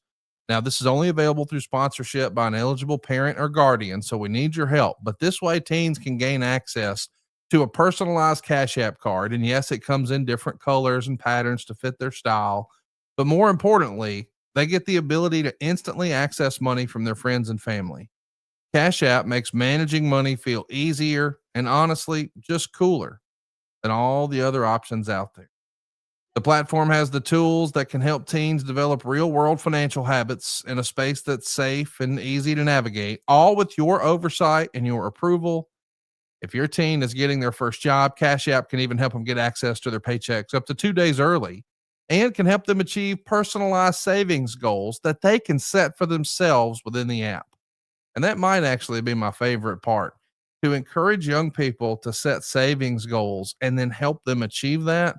[SPEAKER 1] Now, this is only available through sponsorship by an eligible parent or guardian, so we need your help. But this way, teens can gain access to a personalized Cash App card. And yes, it comes in different colors and patterns to fit their style. But more importantly, they get the ability to instantly access money from their friends and family. Cash App makes managing money feel easier and honestly just cooler than all the other options out there. The platform has the tools that can help teens develop real-world financial habits in a space that's safe and easy to navigate, all with your oversight and your approval. If your teen is getting their first job, Cash App can even help them get access to their paychecks up to 2 days early and can help them achieve personalized savings goals that they can set for themselves within the app. And that might actually be my favorite part, to encourage young people to set savings goals and then help them achieve that.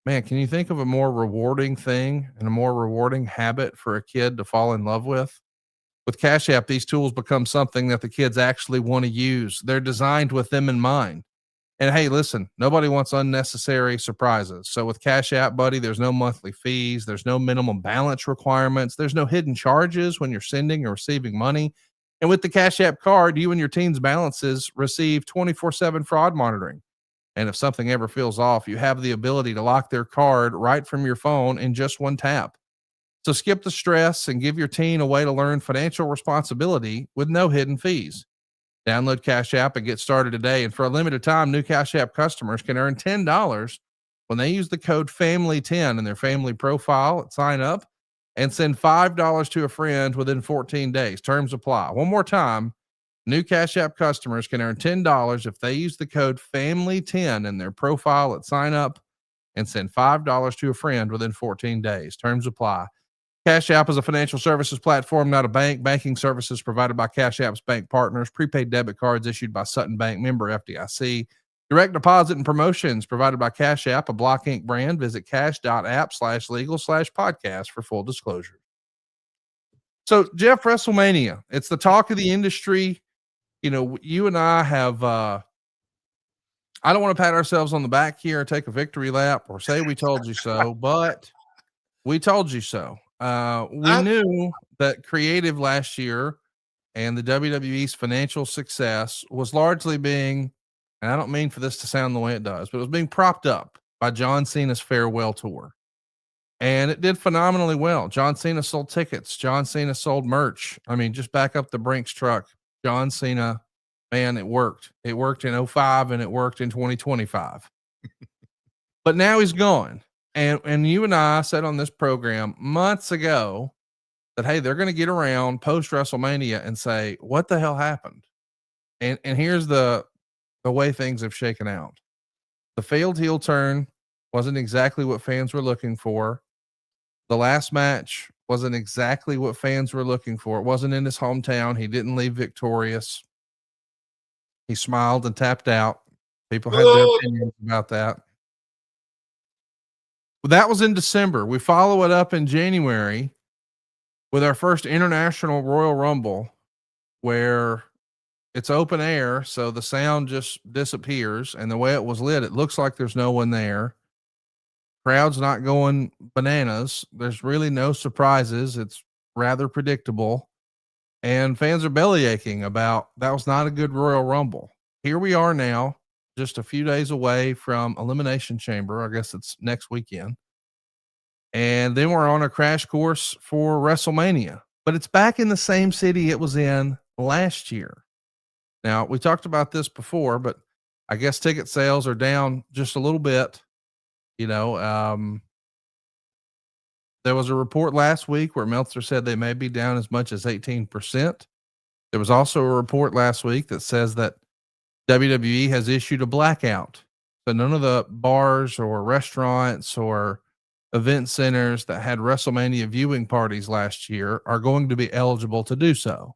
[SPEAKER 1] Man, can you think of a more rewarding thing and a more rewarding habit for a kid to fall in love with? With Cash App, these tools become something that the kids actually want to use. They're designed with them in mind. And hey, listen, nobody wants unnecessary surprises. So with Cash App, buddy, there's no monthly fees. There's no minimum balance requirements. There's no hidden charges when you're sending or receiving money. And with the Cash App card, you and your team's balances receive 24/7 fraud monitoring. And if something ever feels off, you have the ability to lock their card right from your phone in just one tap. So skip the stress and give your teen a way to learn financial responsibility with no hidden fees. Download Cash App and get started today. And for a limited time, new Cash App customers can earn $10 when they use the code FAMILY10 in their family profile at sign up and send $5 to a friend within 14 days. Terms apply. One more time, new Cash App customers can earn $10 if they use the code FAMILY10 in their profile at sign up and send $5 to a friend within 14 days. Terms apply. Cash App is a financial services platform, not a bank. Banking services provided by Cash App's bank partners. Prepaid debit cards issued by Sutton Bank, member FDIC. Direct deposit and promotions provided by Cash App, a Block Inc. brand. Visit cash.app/legal/podcast for full disclosure. So, Jeff, WrestleMania, it's the talk of the industry. You know, you and I have, I don't want to pat ourselves on the back here and take a victory lap or say we told you so, but we told you so. We knew that creative last year and the WWE's financial success was largely being, and I don't mean for this to sound the way it does, but it was being propped up by John Cena's farewell tour. And it did phenomenally well. John Cena sold tickets. John Cena sold merch. I mean, just back up the Brinks truck. John Cena, man, it worked. It worked in 05 and it worked in 2025. But now he's gone. And you and I said on this program months ago that, hey, they're going to get around post WrestleMania and say, what the hell happened? And here's the way things have shaken out. The failed heel turn wasn't exactly what fans were looking for. The last match wasn't exactly what fans were looking for. It wasn't in his hometown. He didn't leave victorious. He smiled and tapped out. People had their opinions about that. Well, that was in December. We follow it up in January with our first international Royal Rumble, where it's open air, so the sound just disappears. And the way it was lit, it looks like there's no one there. Crowd's not going bananas. There's really no surprises. It's rather predictable. And fans are belly aching about that was not a good Royal Rumble. Here we are now, just a few days away from Elimination Chamber. I guess it's next weekend. And then we're on a crash course for WrestleMania, but it's back in the same city it was in last year. Now, we talked about this before, but I guess ticket sales are down just a little bit. You know, there was a report last week where Meltzer said they may be down as much as 18%. There was also a report last week that says that WWE has issued a blackout. So none of the bars or restaurants or event centers that had WrestleMania viewing parties last year are going to be eligible to do so.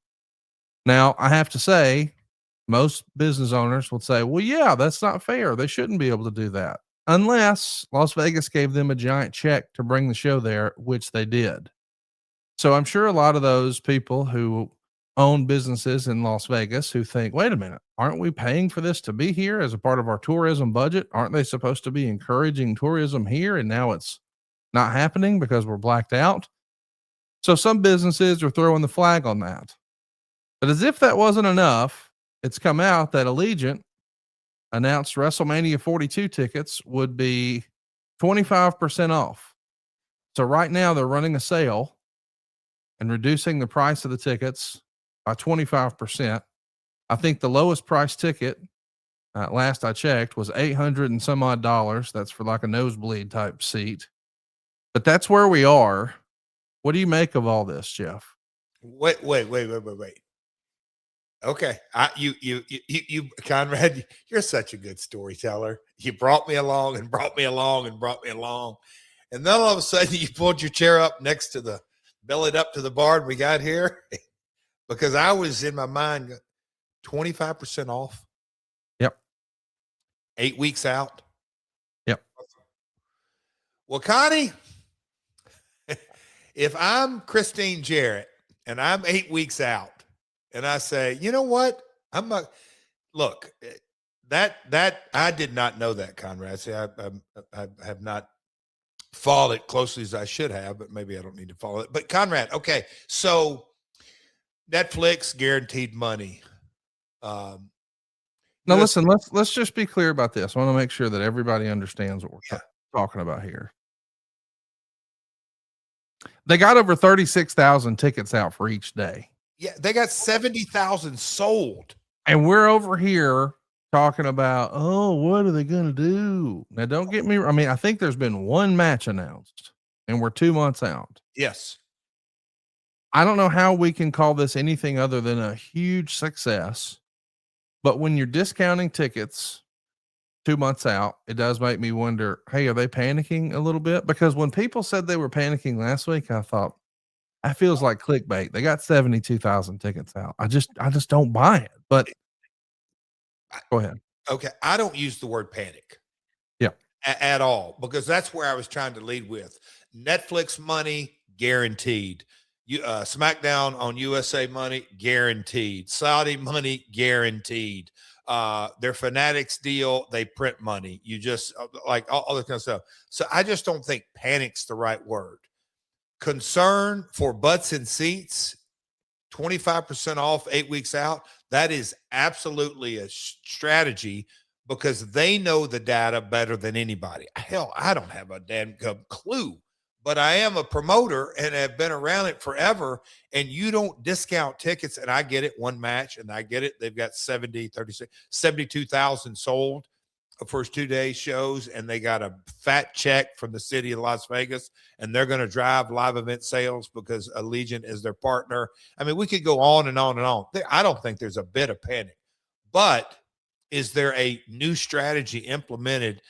[SPEAKER 1] Now, I have to say, most business owners would say, well, yeah, that's not fair. They shouldn't be able to do that unless Las Vegas gave them a giant check to bring the show there, which they did. So I'm sure a lot of those people who own businesses in Las Vegas who think, wait a minute, aren't we paying for this to be here as a part of our tourism budget? Aren't they supposed to be encouraging tourism here? And now it's not happening because we're blacked out. So some businesses are throwing the flag on that. But as if that wasn't enough, it's come out that Allegiant announced WrestleMania 42 tickets would be 25% off. So right now they're running a sale and reducing the price of the tickets by 25%. I think the lowest price ticket, last I checked, was $800 and some odd dollars. That's for like a nosebleed type seat. But that's where we are. What do you make of all this, Jeff?
[SPEAKER 2] Wait. Okay. You, Conrad, you're such a good storyteller. You brought me along. And then all of a sudden you pulled your chair up next to the, bellied up to the bar and we got here because I was in my mind 25% off.
[SPEAKER 1] Yep.
[SPEAKER 2] 8 weeks out.
[SPEAKER 1] Yep.
[SPEAKER 2] Well, Connie, if I'm Christine Jarrett and I'm 8 weeks out and I say, you know what? I'm not, look, that I did not know that, Conrad. See, I have not followed it closely as I should have, but maybe I don't need to follow it. But Conrad, okay. So Netflix guaranteed money.
[SPEAKER 1] Now listen, let's just be clear about this. I want to make sure that everybody understands what we're talking about here. They got over 36,000 tickets out for each day.
[SPEAKER 2] Yeah, they got 70,000 sold.
[SPEAKER 1] And we're over here talking about, oh, what are they going to do? Now, don't get me, I mean, I think there's been one match announced and we're 2 months out.
[SPEAKER 2] Yes.
[SPEAKER 1] I don't know how we can call this anything other than a huge success. But when you're discounting tickets 2 months out, it does make me wonder, hey, are they panicking a little bit? Because when people said they were panicking last week, I thought, that feels like clickbait. They got 72,000 tickets out. I just don't buy it. But go ahead.
[SPEAKER 2] Okay. I don't use the word panic.
[SPEAKER 1] Yeah.
[SPEAKER 2] At all, because that's where I was trying to lead with. Netflix money guaranteed. SmackDown on USA money guaranteed. Saudi money guaranteed. Their Fanatics deal, they print money. You just like all this kind of stuff. So I just don't think panic's the right word. Concern for butts and seats, 25% off 8 weeks out. That is absolutely a strategy because they know the data better than anybody. Hell, I don't have a damn clue, but I am a promoter and have been around it forever. And you don't discount tickets. And I get it, one match, and I get it. They've got 72,000 sold the first 2 days shows, and they got a fat check from the city of Las Vegas, and they're going to drive live event sales because Allegiant is their partner. I mean, we could go on and on and on. I don't think there's a bit of panic, but is there a new strategy implemented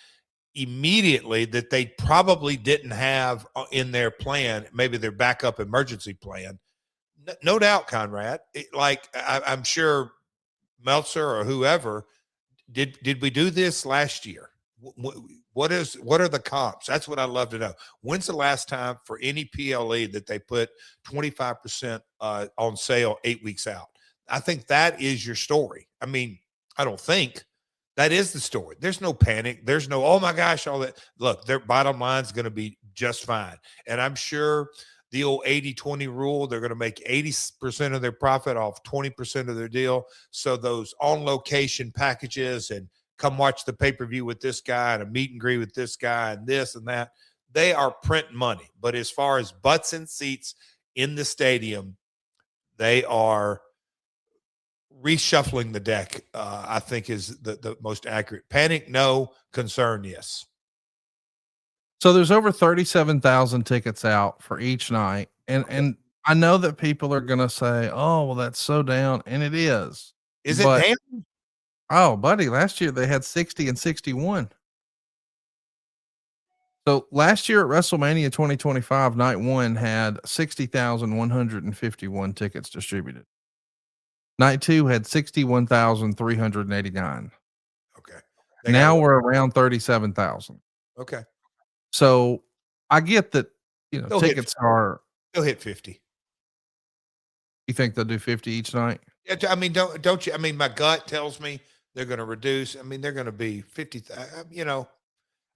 [SPEAKER 2] immediately that they probably didn't have in their plan, maybe their backup emergency plan? No doubt, Conrad. I'm sure Meltzer or whoever, did we do this last year? What are the comps? That's what I'd love to know. When's the last time for any PLE that they put 25% on sale 8 weeks out? I think that is your story. I mean, I don't think that is the story. There's no panic. There's no, oh my gosh, all that. Look, their bottom line is going to be just fine. And I'm sure the old 80-20 rule, they're going to make 80% of their profit off 20% of their deal. So those on location packages and come watch the pay-per-view with this guy and a meet and greet with this guy and this and that, they are print money. But as far as butts and seats in the stadium, they are reshuffling the deck, I think is the most accurate. Panic, no. Concern, yes.
[SPEAKER 1] So there's over 37,000 tickets out for each night. And I know that people are going to say, oh, well, that's so down. And it is.
[SPEAKER 2] Is it down?
[SPEAKER 1] Oh, buddy, last year they had 60 and 61. So last year at WrestleMania 2025, night one had 60,151 tickets distributed. Night two had 61,389.
[SPEAKER 2] Okay.
[SPEAKER 1] Now we're around 37,000.
[SPEAKER 2] Okay.
[SPEAKER 1] So I get that, tickets
[SPEAKER 2] they'll hit 50.
[SPEAKER 1] You think they'll do 50 each night?
[SPEAKER 2] Yeah. I mean, don't you? I mean, my gut tells me they're going to reduce. I mean, they're going to be 50.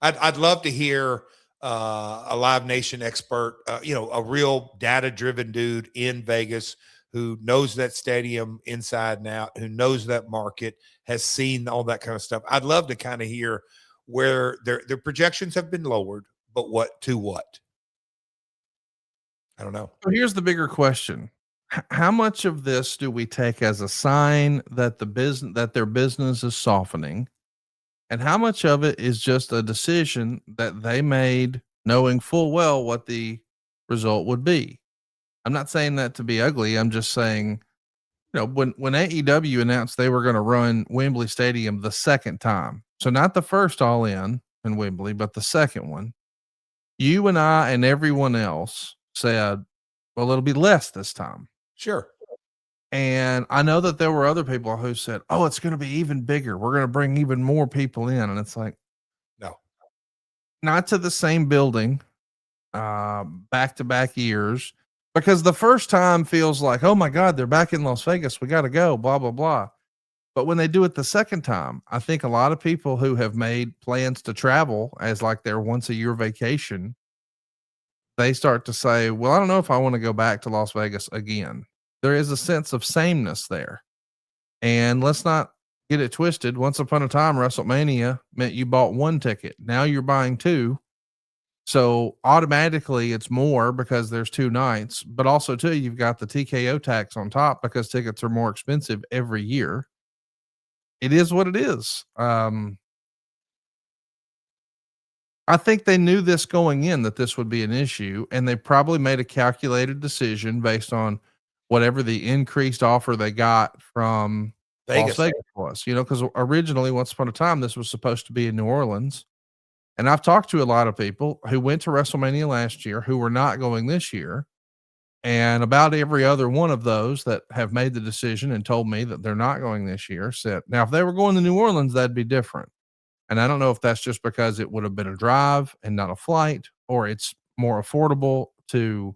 [SPEAKER 2] I'd love to hear a Live Nation expert, a real data-driven dude in Vegas who knows that stadium inside and out, who knows that market, has seen all that kind of stuff. I'd love to kind of hear where their projections have been lowered, but what? I don't know.
[SPEAKER 1] So here's the bigger question. How much of this do we take as a sign that their business is softening? And how much of it is just a decision that they made knowing full well what the result would be? I'm not saying that to be ugly. I'm just saying, when AEW announced they were going to run Wembley Stadium the second time, so not the first All In Wembley, but the second one, you and I and everyone else said, well, it'll be less this time.
[SPEAKER 2] Sure.
[SPEAKER 1] And I know that there were other people who said, oh, it's going to be even bigger. We're going to bring even more people in. And it's like,
[SPEAKER 2] no,
[SPEAKER 1] not to the same building, back-to-back years, because the first time feels like, oh my God, they're back in Las Vegas. We got to go, blah, blah, blah. But when they do it the second time, I think a lot of people who have made plans to travel as like their once a year vacation, they start to say, well, I don't know if I want to go back to Las Vegas again. There is a sense of sameness there. And let's not get it twisted. Once upon a time, WrestleMania meant you bought one ticket. Now you're buying two. So automatically it's more because there's 2 nights, but also too, you've got the TKO tax on top because tickets are more expensive every year. It is what it is. I think they knew this going in that this would be an issue, and they probably made a calculated decision based on whatever the increased offer they got from Las
[SPEAKER 2] Vegas.
[SPEAKER 1] Vegas was, because originally, once upon a time, this was supposed to be in New Orleans. And I've talked to a lot of people who went to WrestleMania last year who were not going this year. And about every other one of those that have made the decision and told me that they're not going this year said, now, if they were going to New Orleans, that'd be different. And I don't know if that's just because it would have been a drive and not a flight, or it's more affordable to,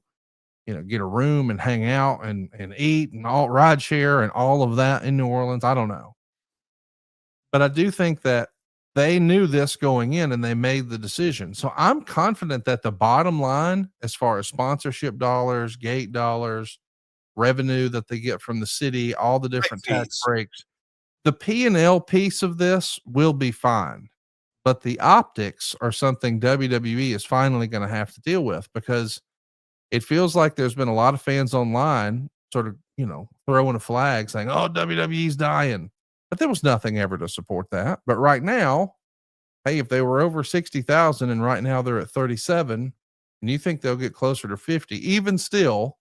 [SPEAKER 1] get a room and hang out and eat and all ride share and all of that in New Orleans. I don't know. But I do think that they knew this going in and they made the decision. So I'm confident that the bottom line, as far as sponsorship dollars, gate dollars, revenue that they get from the city, all the different tax
[SPEAKER 2] Fees.
[SPEAKER 1] breaks, the P&L piece of this will be fine. But the optics are something WWE is finally going to have to deal with, because it feels like there's been a lot of fans online sort of, throwing a flag saying, oh, WWE's dying. But there was nothing ever to support that. But right now, hey, if they were over 60,000 and right now they're at 37, and you think they'll get closer to 50, even still,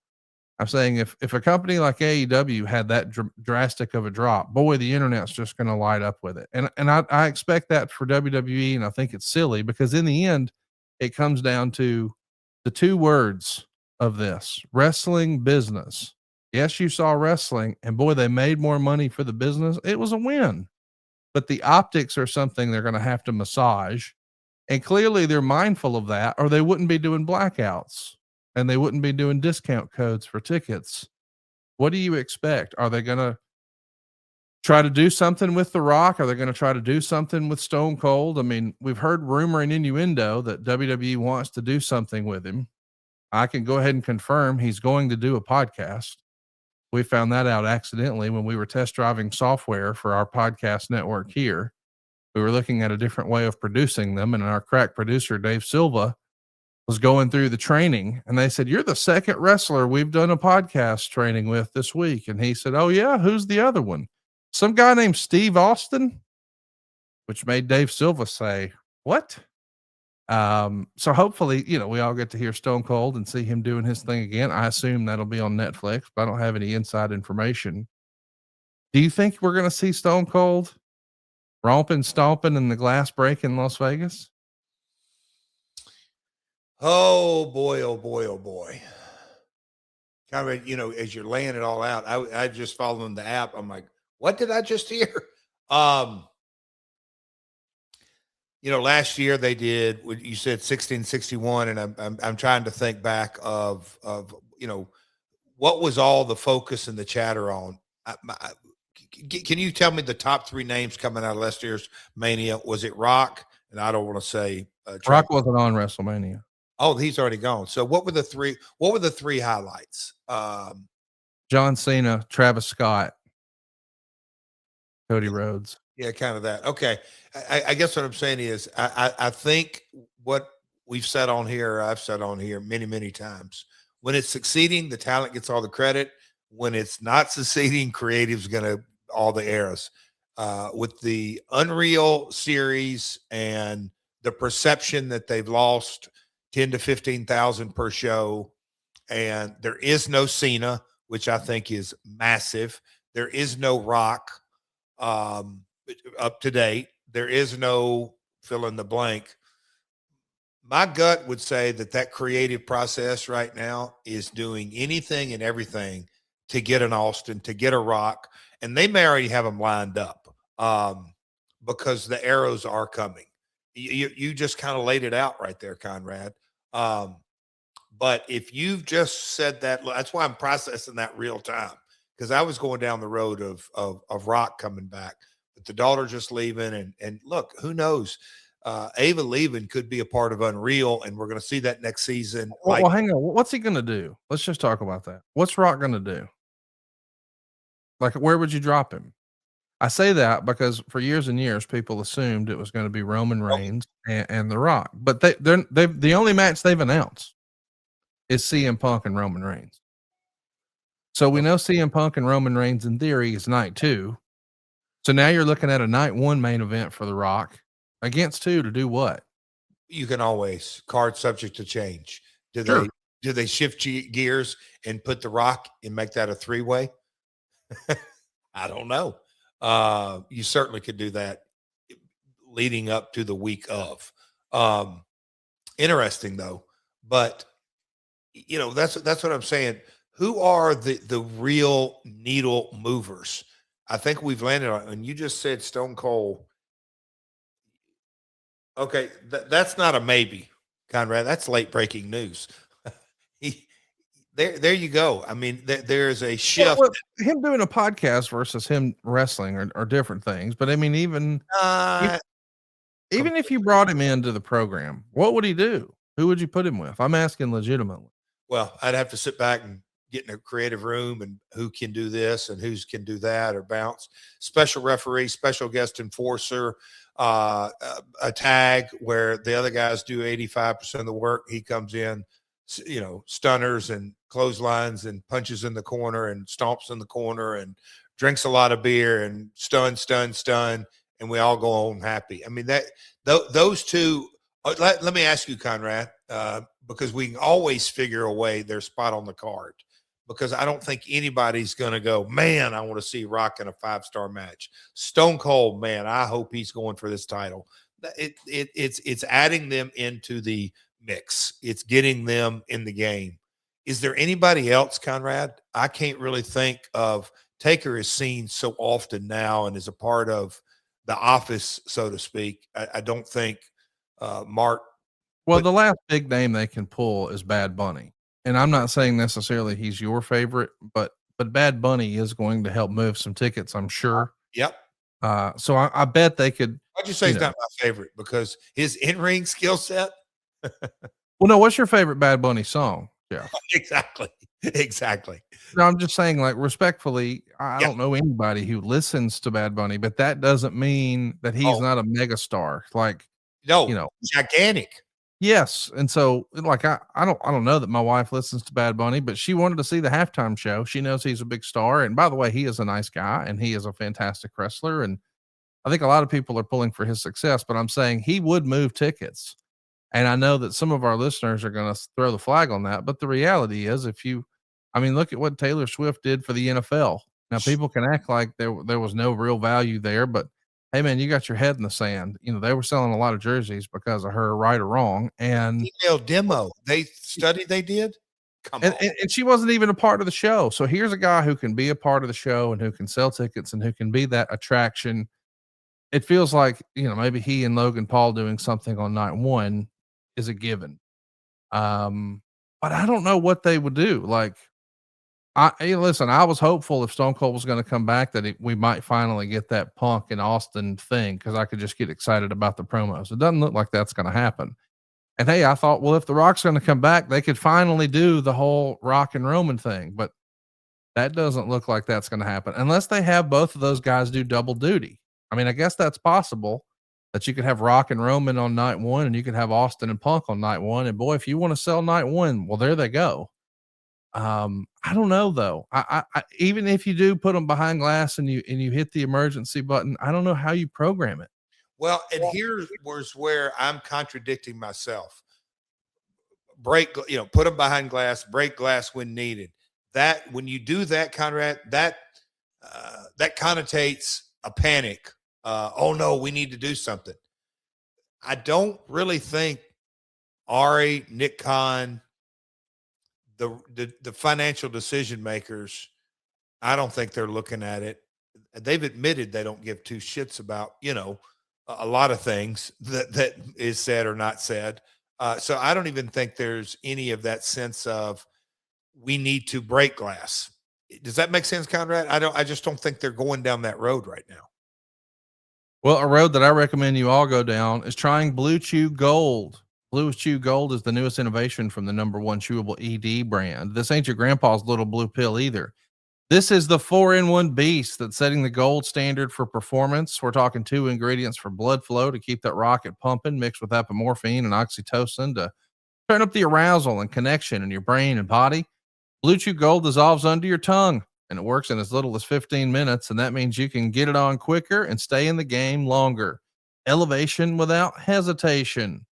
[SPEAKER 1] I'm saying if a company like AEW had that drastic of a drop, boy, the internet's just going to light up with it. And I expect that for WWE, and I think it's silly because in the end, it comes down to the 2 words of this: wrestling business. Yes, you saw wrestling, and boy, they made more money for the business. It was a win, but the optics are something they're going to have to massage. And clearly they're mindful of that, or they wouldn't be doing blackouts and they wouldn't be doing discount codes for tickets. What do you expect? Are they going to try to do something with The Rock? Are they going to try to do something with Stone Cold? I mean, we've heard rumor and innuendo that WWE wants to do something with him. I can go ahead and confirm he's going to do a podcast. We found that out accidentally when we were test driving software for our podcast network here. We were looking at a different way of producing them, and our crack producer, Dave Silva, was going through the training, and they said, you're the second wrestler we've done a podcast training with this week. And he said, oh yeah, who's the other one? Some guy named Steve Austin, which made Dave Silva say, what? So hopefully, we all get to hear Stone Cold and see him doing his thing again. I assume that'll be on Netflix, but I don't have any inside information. Do you think we're going to see Stone Cold romping, stomping, and the glass break in Las Vegas?
[SPEAKER 2] Oh boy, oh boy, oh boy. Kind of, as you're laying it all out, I just following the app. I'm like, what did I just hear? Last year they did what you said, 1661, and I'm trying to think back of what was all the focus and the chatter on. Can you tell me the top 3 names coming out of last year's Mania? Was it Rock? And I don't want to say
[SPEAKER 1] Rock wasn't on WrestleMania.
[SPEAKER 2] Oh, he's already gone. So what were the 3? What were the 3 highlights?
[SPEAKER 1] John Cena, Travis Scott, Cody Rhodes.
[SPEAKER 2] Yeah, kind of that. Okay. I guess what I'm saying is I think what we've said on here, I've said on here many, many times, when it's succeeding, the talent gets all the credit. When it's not succeeding, creative's going to all the errors. With the Unreal series and the perception that they've lost 10 to 15,000 per show, and there is no Cena, which I think is massive. There is no Rock up to date. There is no fill in the blank. My gut would say that creative process right now is doing anything and everything to get an Austin, to get a Rock, and they may already have them lined up because the arrows are coming. You just kind of laid it out right there, Conrad. But if you've just said that, that's why I'm processing that real time, because I was going down the road of Rock coming back, but the daughter just leaving, and look, who knows? Ava leaving could be a part of Unreal, and we're going to see that next season.
[SPEAKER 1] Well, hang on. What's he going to do? Let's just talk about that. What's Rock going to do? Like, where would you drop him? I say that because for years and years, people assumed it was going to be Roman Reigns and The Rock, but they've the only match they've announced is CM Punk and Roman Reigns. So we know CM Punk and Roman Reigns in theory is night 2. So now you're looking at a night 1 main event for The Rock against 2 to do what?
[SPEAKER 2] You can always card subject to change.
[SPEAKER 1] Sure.
[SPEAKER 2] Do they shift gears and put The Rock and make that a 3-way? I don't know. You certainly could do that leading up to the week of. Interesting though, but that's what I'm saying. Who are the real needle movers? I think we've landed on, and you just said Stone Cold. Okay, that's not a maybe, Conrad. That's late breaking news. There you go. I mean, there's a shift.
[SPEAKER 1] Well, him doing a podcast versus him wrestling are different things. But I mean, even if you brought him into the program, what would he do? Who would you put him with? I'm asking legitimately.
[SPEAKER 2] Well, I'd have to sit back and get in a creative room and who can do this and who can do that or bounce. Special referee, special guest enforcer, a tag where the other guys do 85% of the work. He comes in, stunners and clotheslines and punches in the corner and stomps in the corner and drinks a lot of beer and stun. And we all go home happy. I mean, those two, let me ask you, Conrad, because we can always figure a way their spot on the card, because I don't think anybody's going to go, man, I want to see Rock in a 5-star match. Stone Cold, man, I hope he's going for this title. It's adding them into the mix. It's getting them in the game. Is there anybody else, Conrad? I can't really think of. Taker is seen so often now and is a part of the office, so to speak. I don't think Mark.
[SPEAKER 1] Well, the last big name they can pull is Bad Bunny. And I'm not saying necessarily he's your favorite, but Bad Bunny is going to help move some tickets, I'm sure.
[SPEAKER 2] Yep.
[SPEAKER 1] So I bet they could.
[SPEAKER 2] Why'd you say he's not my favorite? Because his in-ring skill set?
[SPEAKER 1] Well, no, what's your favorite Bad Bunny song, Jeff?
[SPEAKER 2] Exactly.
[SPEAKER 1] No, I'm just saying, like, respectfully, I don't know anybody who listens to Bad Bunny, but that doesn't mean that he's not a megastar. Like,
[SPEAKER 2] gigantic.
[SPEAKER 1] Yes. And so, like, I don't know that my wife listens to Bad Bunny, but she wanted to see the halftime show. She knows he's a big star. And by the way, he is a nice guy and he is a fantastic wrestler. And I think a lot of people are pulling for his success, but I'm saying he would move tickets. And I know that some of our listeners are going to throw the flag on that. But the reality is, look at what Taylor Swift did for the NFL. Now, people can act like there was no real value there, but hey, man, you got your head in the sand. They were selling a lot of jerseys because of her, right or wrong. And
[SPEAKER 2] email demo, they did. Come on.
[SPEAKER 1] And she wasn't even a part of the show. So here's a guy who can be a part of the show and who can sell tickets and who can be that attraction. It feels like, maybe he and Logan Paul doing something on night 1 is a given. But I don't know what they would do. Like, listen, I was hopeful if Stone Cold was going to come back that we might finally get that Punk and Austin thing, because I could just get excited about the promos. It doesn't look like that's going to happen. And hey, I thought, well, if The Rock's going to come back, they could finally do the whole Rock and Roman thing. But that doesn't look like that's going to happen unless they have both of those guys do double duty. I mean, I guess that's possible that you could have Rock and Roman on night 1 and you could have Austin and Punk on night 1. And boy, if you want to sell night 1, well, there they go. I don't know though. I even if you do put them behind glass and you hit the emergency button, I don't know how you program it.
[SPEAKER 2] Well, and here's where I'm contradicting myself. Put them behind glass, break glass when needed. That when you do that, Conrad, that connotates a panic. Oh no, we need to do something. I don't really think Ari, Nick Khan, the financial decision makers, I don't think they're looking at it. They've admitted they don't give two shits about, a lot of things that is said or not said. So I don't even think there's any of that sense of we need to break glass. Does that make sense, Conrad? I just don't think they're going down that road right now.
[SPEAKER 1] Well, a road that I recommend you all go down is trying Blue Chew Gold. Blue Chew Gold is the newest innovation from the #1 chewable ED brand. This ain't your grandpa's little blue pill either. This is the 4-in-1 beast that's setting the gold standard for performance. We're talking 2 ingredients for blood flow to keep that rocket pumping, mixed with epimorphine and oxytocin to turn up the arousal and connection in your brain and body. Blue Chew Gold dissolves under your tongue and it works in as little as 15 minutes. And that means you can get it on quicker and stay in the game longer. Elevation without hesitation.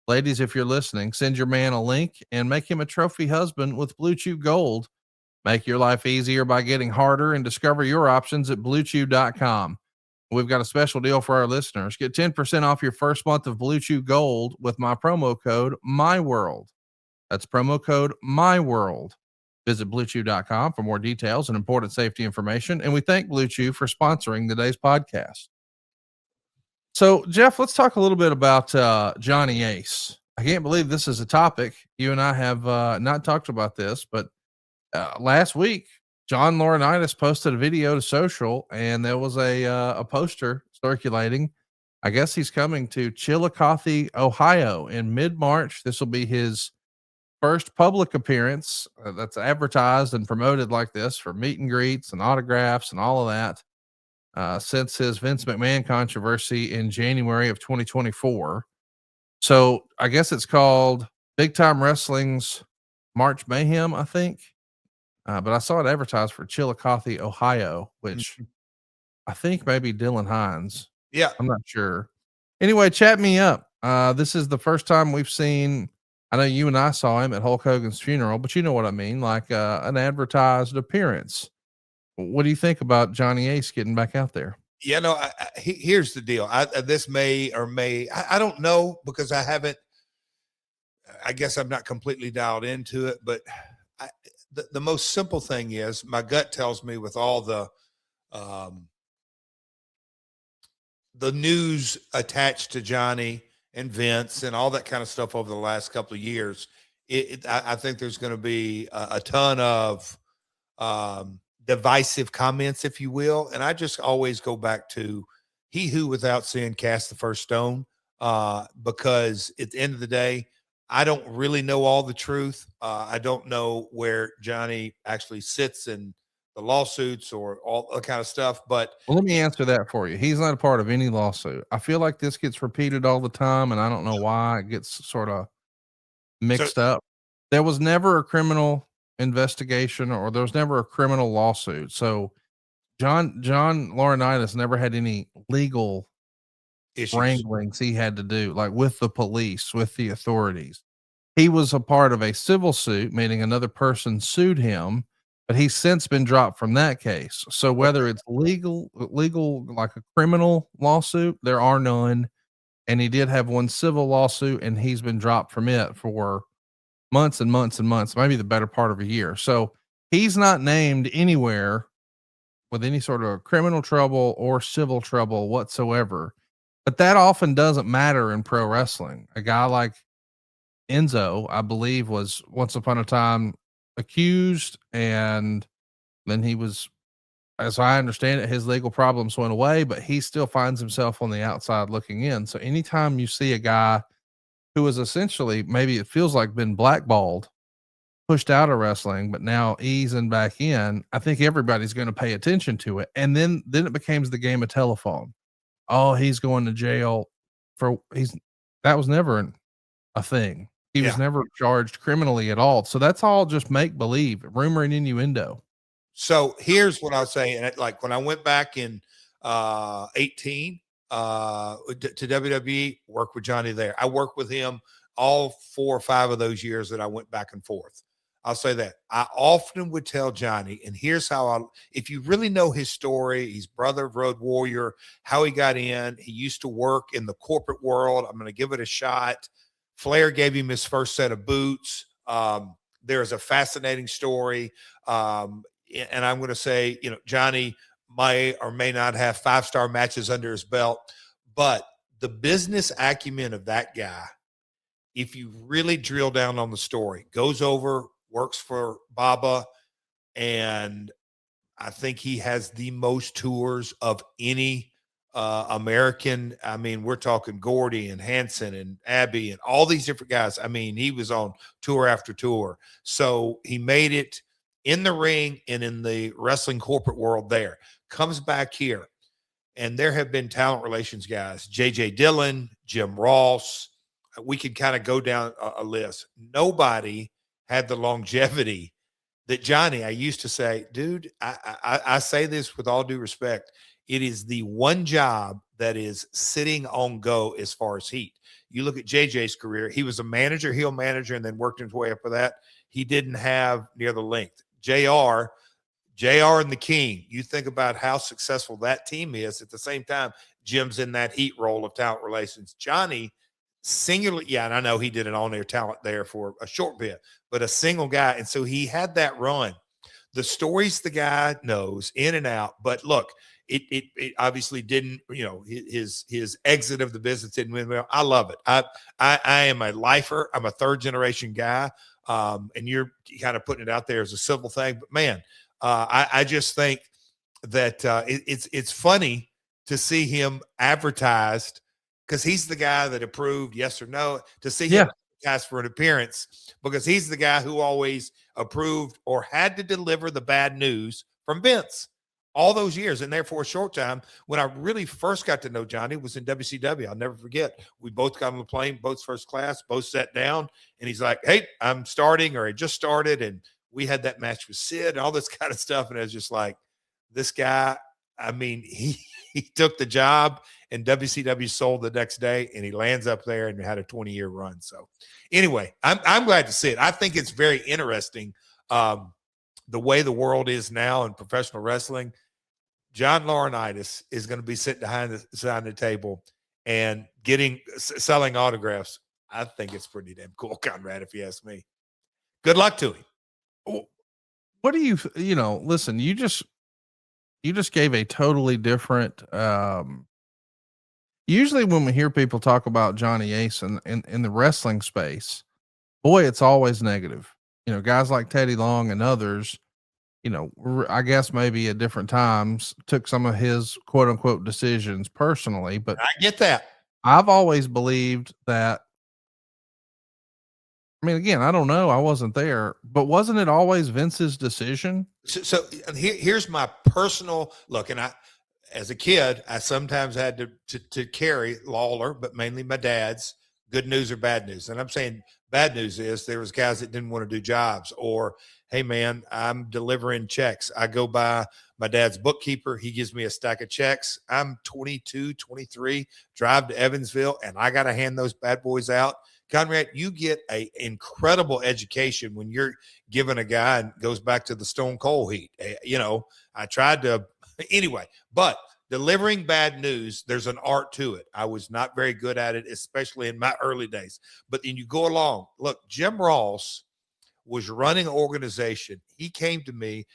[SPEAKER 1] Ladies, if you're listening, send your man a link and make him a trophy husband with Blue Chew Gold. Make your life easier by getting harder and discover your options at bluechew.com. We've got a special deal for our listeners. Get 10% off your first month of Blue Chew Gold with my promo code MyWorld. That's promo code MyWorld. Visit bluechew.com for more details and important safety information. And we thank Blue Chew for sponsoring today's podcast. So, Jeff, let's talk a little bit about Johnny Ace. I can't believe this is a topic. You and I have not talked about this, but last week, John Laurinaitis posted a video to social, and there was a poster circulating. I guess he's coming to Chillicothe, Ohio in mid-March. This will be his first public appearance that's advertised and promoted like this for meet and greets and autographs and all of that since his Vince McMahon controversy in January of 2024. So I guess it's called Big Time Wrestling's March Mayhem, I think. But I saw it advertised for Chillicothe, Ohio, which I think maybe Dylan Hines.
[SPEAKER 2] Yeah.
[SPEAKER 1] I'm not sure. Anyway, chat me up. This is the first time we've seen, I know you and I saw him at Hulk Hogan's funeral, but you know what I mean? Like an advertised appearance. What do you think about Johnny Ace getting back out there?
[SPEAKER 2] Yeah, no, here's the deal. This may or may, I don't know because I guess I'm not completely dialed into it, but the most simple thing is my gut tells me with all the news attached to Johnny and Vince and all that kind of stuff over the last couple of years, I think there's going to be a ton of divisive comments, if you will. And I just always go back to he who without sin cast the first stone, because at the end of the day, I don't really know all the truth. I don't know where Johnny actually sits in the lawsuits or all that kind of stuff. But
[SPEAKER 1] let me answer that for you. He's not a part of any lawsuit. I feel like this gets repeated all the time, and I don't know why it gets sort of mixed up. There was never a criminal investigation or there was never a criminal lawsuit. So John Laurinaitis never had any legal wranglings he had to do, like with the police, with the authorities. He was a part of a civil suit, meaning another person sued him, but he's since been dropped from that case. So whether it's legal, like a criminal lawsuit, there are none. And he did have one civil lawsuit and he's been dropped from it for months and months and months, maybe the better part of a year. So he's not named anywhere with any sort of criminal trouble or civil trouble whatsoever. But that often doesn't matter in pro wrestling. A guy like Enzo, I believe, was once upon a time accused, and then he was, as I understand it, his legal problems went away, but he still finds himself on the outside looking in. So anytime you see a guy who is essentially, maybe it feels like been blackballed, pushed out of wrestling, but now easing back in, I think everybody's going to pay attention to it. And then it becomes the game of telephone. Oh, he's going to jail that was never a thing. He was never charged criminally at all. So that's all just make believe, rumor and innuendo.
[SPEAKER 2] So here's what I'll say. And like when I went back in 18 to WWE, work with Johnny there. I worked with him all 4 or 5 of those years that I went back and forth. I'll say that I often would tell Johnny, and here's how if you really know his story, he's brother of Road Warrior, how he got in, he used to work in the corporate world. I'm going to give it a shot. Flair gave him his first set of boots. There's a fascinating story. And I'm going to say, Johnny may or may not have 5-star matches under his belt, but the business acumen of that guy, if you really drill down on the story, goes over, works for Baba, and I think he has the most tours of any American. I mean, we're talking Gordy and Hanson and Abby and all these different guys. I mean, he was on tour after tour. So he made it in the ring and in the wrestling corporate world there, comes back here. And there have been talent relations guys, J.J. Dillon, Jim Ross. We could kind of go down a list. Nobody had the longevity that Johnny, I used to say, dude, I say this with all due respect. It is the one job that is sitting on go as far as heat. You look at JJ's career, he was a manager, heel manager, and then worked his way up for that. He didn't have near the length. JR and the King, you think about how successful that team is. At the same time, Jim's in that heat role of talent relations. Johnny, singular, yeah, and I know he did an on-air talent there for a short bit, but a single guy. And so he had that run. The stories the guy knows in and out. But look, it obviously didn't, his exit of the business didn't win well. I love it. I am a lifer. I'm a third generation guy. And you're kind of putting it out there as a civil thing, but man, I just think that it's funny to see him advertised because he's the guy that approved yes or no, to see him advertised for an appearance because he's the guy who always approved or had to deliver the bad news from Vince all those years. And there for a short time, when I really first got to know Johnny was in WCW. I'll never forget. We both got on the plane, both first class, both sat down, and he's like, hey, I'm starting, or I just started, and we had that match with Sid and all this kind of stuff. And I was just like, this guy, I mean, he took the job and WCW sold the next day and he lands up there and had a 20-year run. So anyway, I'm glad to see it. I think it's very interesting the way the world is now in professional wrestling. John Laurinaitis is going to be sitting behind the side of the table and selling autographs. I think it's pretty damn cool, Conrad, if you ask me. Good luck to him.
[SPEAKER 1] What do you listen, you just gave a totally different, usually when we hear people talk about Johnny Ace in the wrestling space, boy, it's always negative. Guys like Teddy Long and others, I guess maybe at different times took some of his quote unquote decisions personally, but
[SPEAKER 2] I get that. I've
[SPEAKER 1] always believed that. I mean, again, I don't know. I wasn't there, but wasn't it always Vince's decision?
[SPEAKER 2] So here's my personal look. And as a kid, I sometimes had to carry Lawler, but mainly my dad's good news or bad news. And I'm saying bad news is there was guys that didn't want to do jobs, or, hey man, I'm delivering checks. I go by my dad's bookkeeper. He gives me a stack of checks. I'm 22, 23, drive to Evansville, and I got to hand those bad boys out. Conrad, you get an incredible education when you're giving a guy, and goes back to the Stone Cold heat. I tried to anyway, but delivering bad news, there's an art to it. I was not very good at it, especially in my early days. But then you go along. Look, Jim Ross was running an organization. He came to me.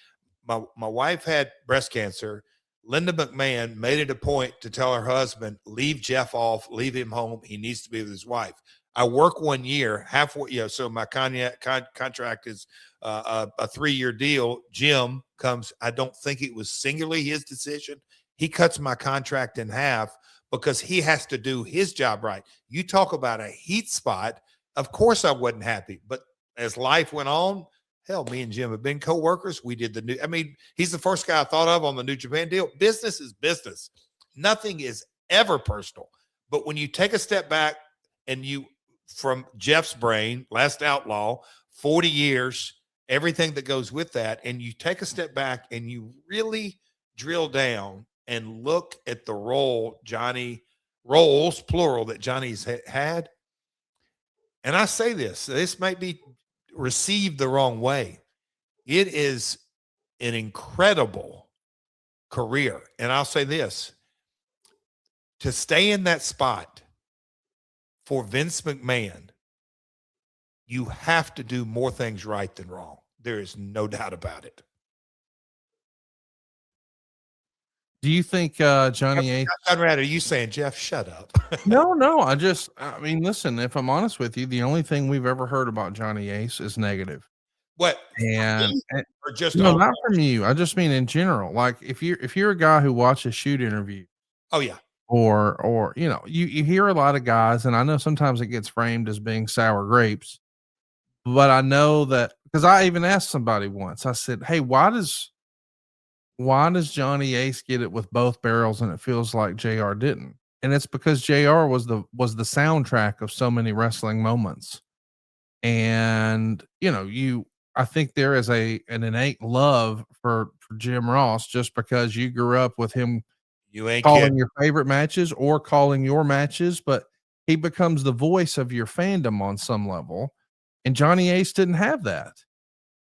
[SPEAKER 2] My wife had breast cancer. Linda McMahon made it a point to tell her husband, leave Jeff off, leave him home. He needs to be with his wife. I work 1 year, halfway, so my contract is a 3-year deal. Jim comes, I don't think it was singularly his decision. He cuts my contract in half because he has to do his job right. You talk about a heat spot. Of course I wasn't happy, but as life went on, hell, me and Jim have been co-workers. We did he's the first guy I thought of on the New Japan deal. Business is business. Nothing is ever personal. But when you take a step back and from Jeff's brain, Last Outlaw, 40 years, everything that goes with that, and you take a step back and you really drill down and look at the roles, plural, that Johnny's had. And I say this might be received the wrong way. It is an incredible career. And I'll say this, to stay in that spot for Vince McMahon, you have to do more things right than wrong. There is no doubt about it.
[SPEAKER 1] Do you think Johnny Ace?
[SPEAKER 2] Conrad, are you saying, Jeff, shut up?
[SPEAKER 1] No. I mean, listen, if I'm honest with you, the only thing we've ever heard about Johnny Ace is negative.
[SPEAKER 2] What?
[SPEAKER 1] And
[SPEAKER 2] or just
[SPEAKER 1] no, not from you. I just mean in general. Like if you're a guy who watches shoot interviews.
[SPEAKER 2] Oh yeah.
[SPEAKER 1] Or you hear a lot of guys, and I know sometimes it gets framed as being sour grapes, but I know that because I even asked somebody once, I said, hey, why does Johnny Ace get it with both barrels and it feels like JR didn't? And it's because JR was the soundtrack of so many wrestling moments. And I think there is an innate love for Jim Ross just because you grew up with him
[SPEAKER 2] You ain't
[SPEAKER 1] calling
[SPEAKER 2] kidding.
[SPEAKER 1] your favorite matches or calling your matches, but he becomes the voice of your fandom on some level. And Johnny Ace didn't have that.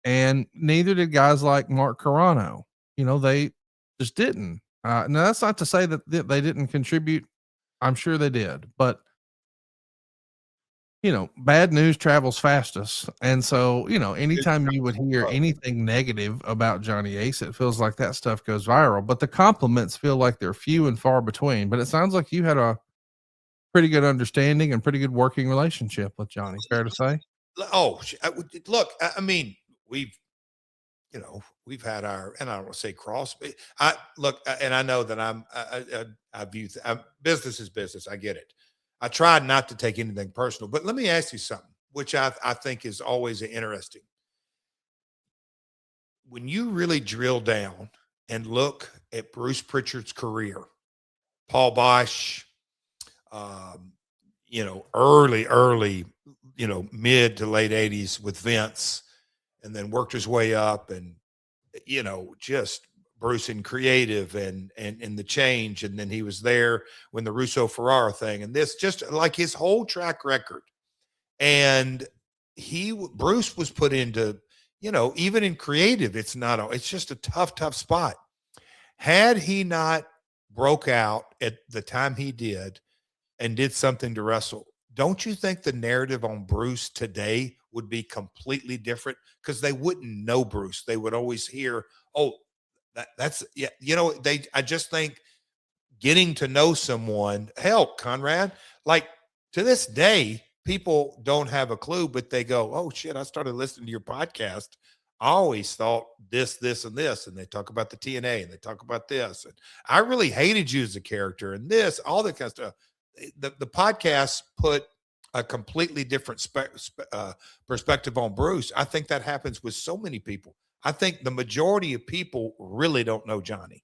[SPEAKER 1] And neither did guys like Mark Carrano. They just didn't. Now that's not to say that they didn't contribute. I'm sure they did, but bad news travels fastest. And so, anytime you would hear anything negative about Johnny Ace, it feels like that stuff goes viral, but the compliments feel like they're few and far between. But it sounds like you had a pretty good understanding and pretty good working relationship with Johnny. Fair to say?
[SPEAKER 2] Oh, look, I mean, we've had our, and I don't want to say cross, but I look, and I know that I view business is business. I get it. I tried not to take anything personal, but let me ask you something, which I think is always interesting. When you really drill down and look at Bruce Pritchard's career, Paul Bosch, um, early, mid to late 80s with Vince, and then worked his way up and, just Bruce in creative and the change. And then he was there when the Russo Ferrara thing, and this just like his whole track record. And Bruce was put into, even in creative, it's just a tough spot. Had he not broke out at the time he did and did something to wrestle, don't you think the narrative on Bruce today would be completely different? Because they wouldn't know Bruce. They would always hear, oh, that's, yeah, I just think getting to know someone, hell, Conrad, like to this day, people don't have a clue, but they go, oh shit, I started listening to your podcast. I always thought this, and this, and they talk about the TNA and they talk about this. And I really hated you as a character and this, all that kind of stuff. The podcast put a completely different perspective on Bruce. I think that happens with so many people. I think the majority of people really don't know Johnny.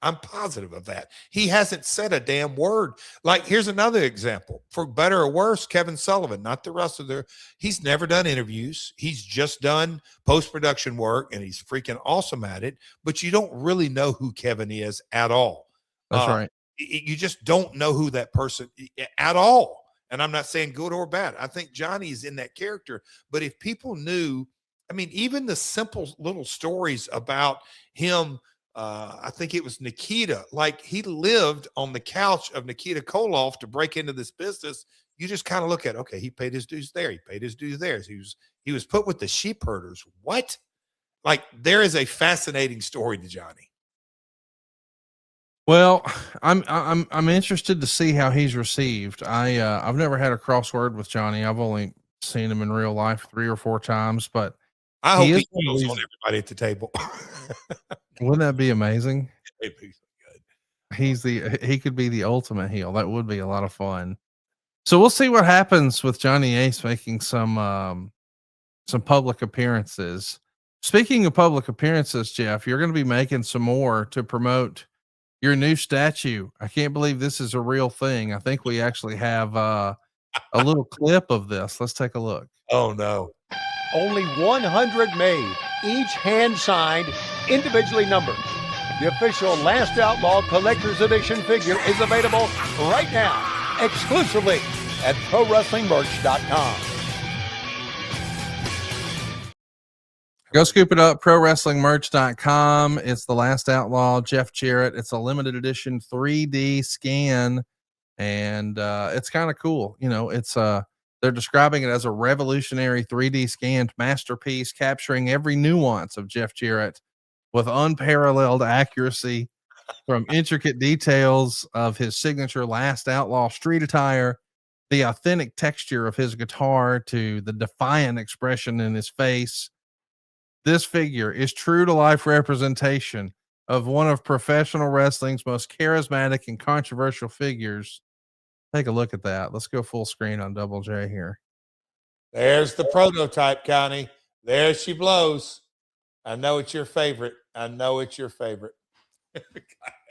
[SPEAKER 2] I'm positive of that. He hasn't said a damn word. Like, here's another example. For better or worse, Kevin Sullivan, not the wrestler, he's never done interviews. He's just done post-production work, and he's freaking awesome at it. But you don't really know who Kevin is at all.
[SPEAKER 1] That's right.
[SPEAKER 2] You just don't know who that person at all. And I'm not saying good or bad. I think Johnny is in that character. But if people knew, I mean, even the simple little stories about him, I think it was Nikita, like he lived on the couch of Nikita Koloff to break into this business. You just kind of look at, okay, he paid his dues there. He paid his dues there. He was put with the sheep herders. What? Like, there is a fascinating story to Johnny.
[SPEAKER 1] Well, I'm interested to see how he's received. I've never had a crossword with Johnny. I've only seen him in real life 3 or 4 times, but
[SPEAKER 2] I hope he kills on everybody at the table.
[SPEAKER 1] Wouldn't that be amazing?
[SPEAKER 2] It'd be so
[SPEAKER 1] good. He could be the ultimate heel. That would be a lot of fun. So we'll see what happens with Johnny Ace making some public appearances. Speaking of public appearances, Jeff, you're going to be making some more to promote your new statue. I can't believe this is a real thing. I think we actually have a little clip of this. Let's take a look.
[SPEAKER 2] Oh no.
[SPEAKER 3] Only 100 made, each hand signed, individually numbered. The official Last Outlaw Collector's Edition figure is available right now, exclusively at ProWrestlingMerch.com.
[SPEAKER 1] Go scoop it up, ProWrestlingMerch.com. It's the Last Outlaw, Jeff Jarrett. It's a limited edition 3D scan, and it's kind of cool. It's they're describing it as a revolutionary 3D scanned masterpiece, capturing every nuance of Jeff Jarrett with unparalleled accuracy, from intricate details of his signature Last Outlaw street attire, the authentic texture of his guitar, to the defiant expression in his face. This figure is true to life representation of one of professional wrestling's most charismatic and controversial figures. Take a look at that. Let's go full screen on Double J here.
[SPEAKER 2] There's the prototype, Connie. There she blows. I know it's your favorite. I know it's your favorite.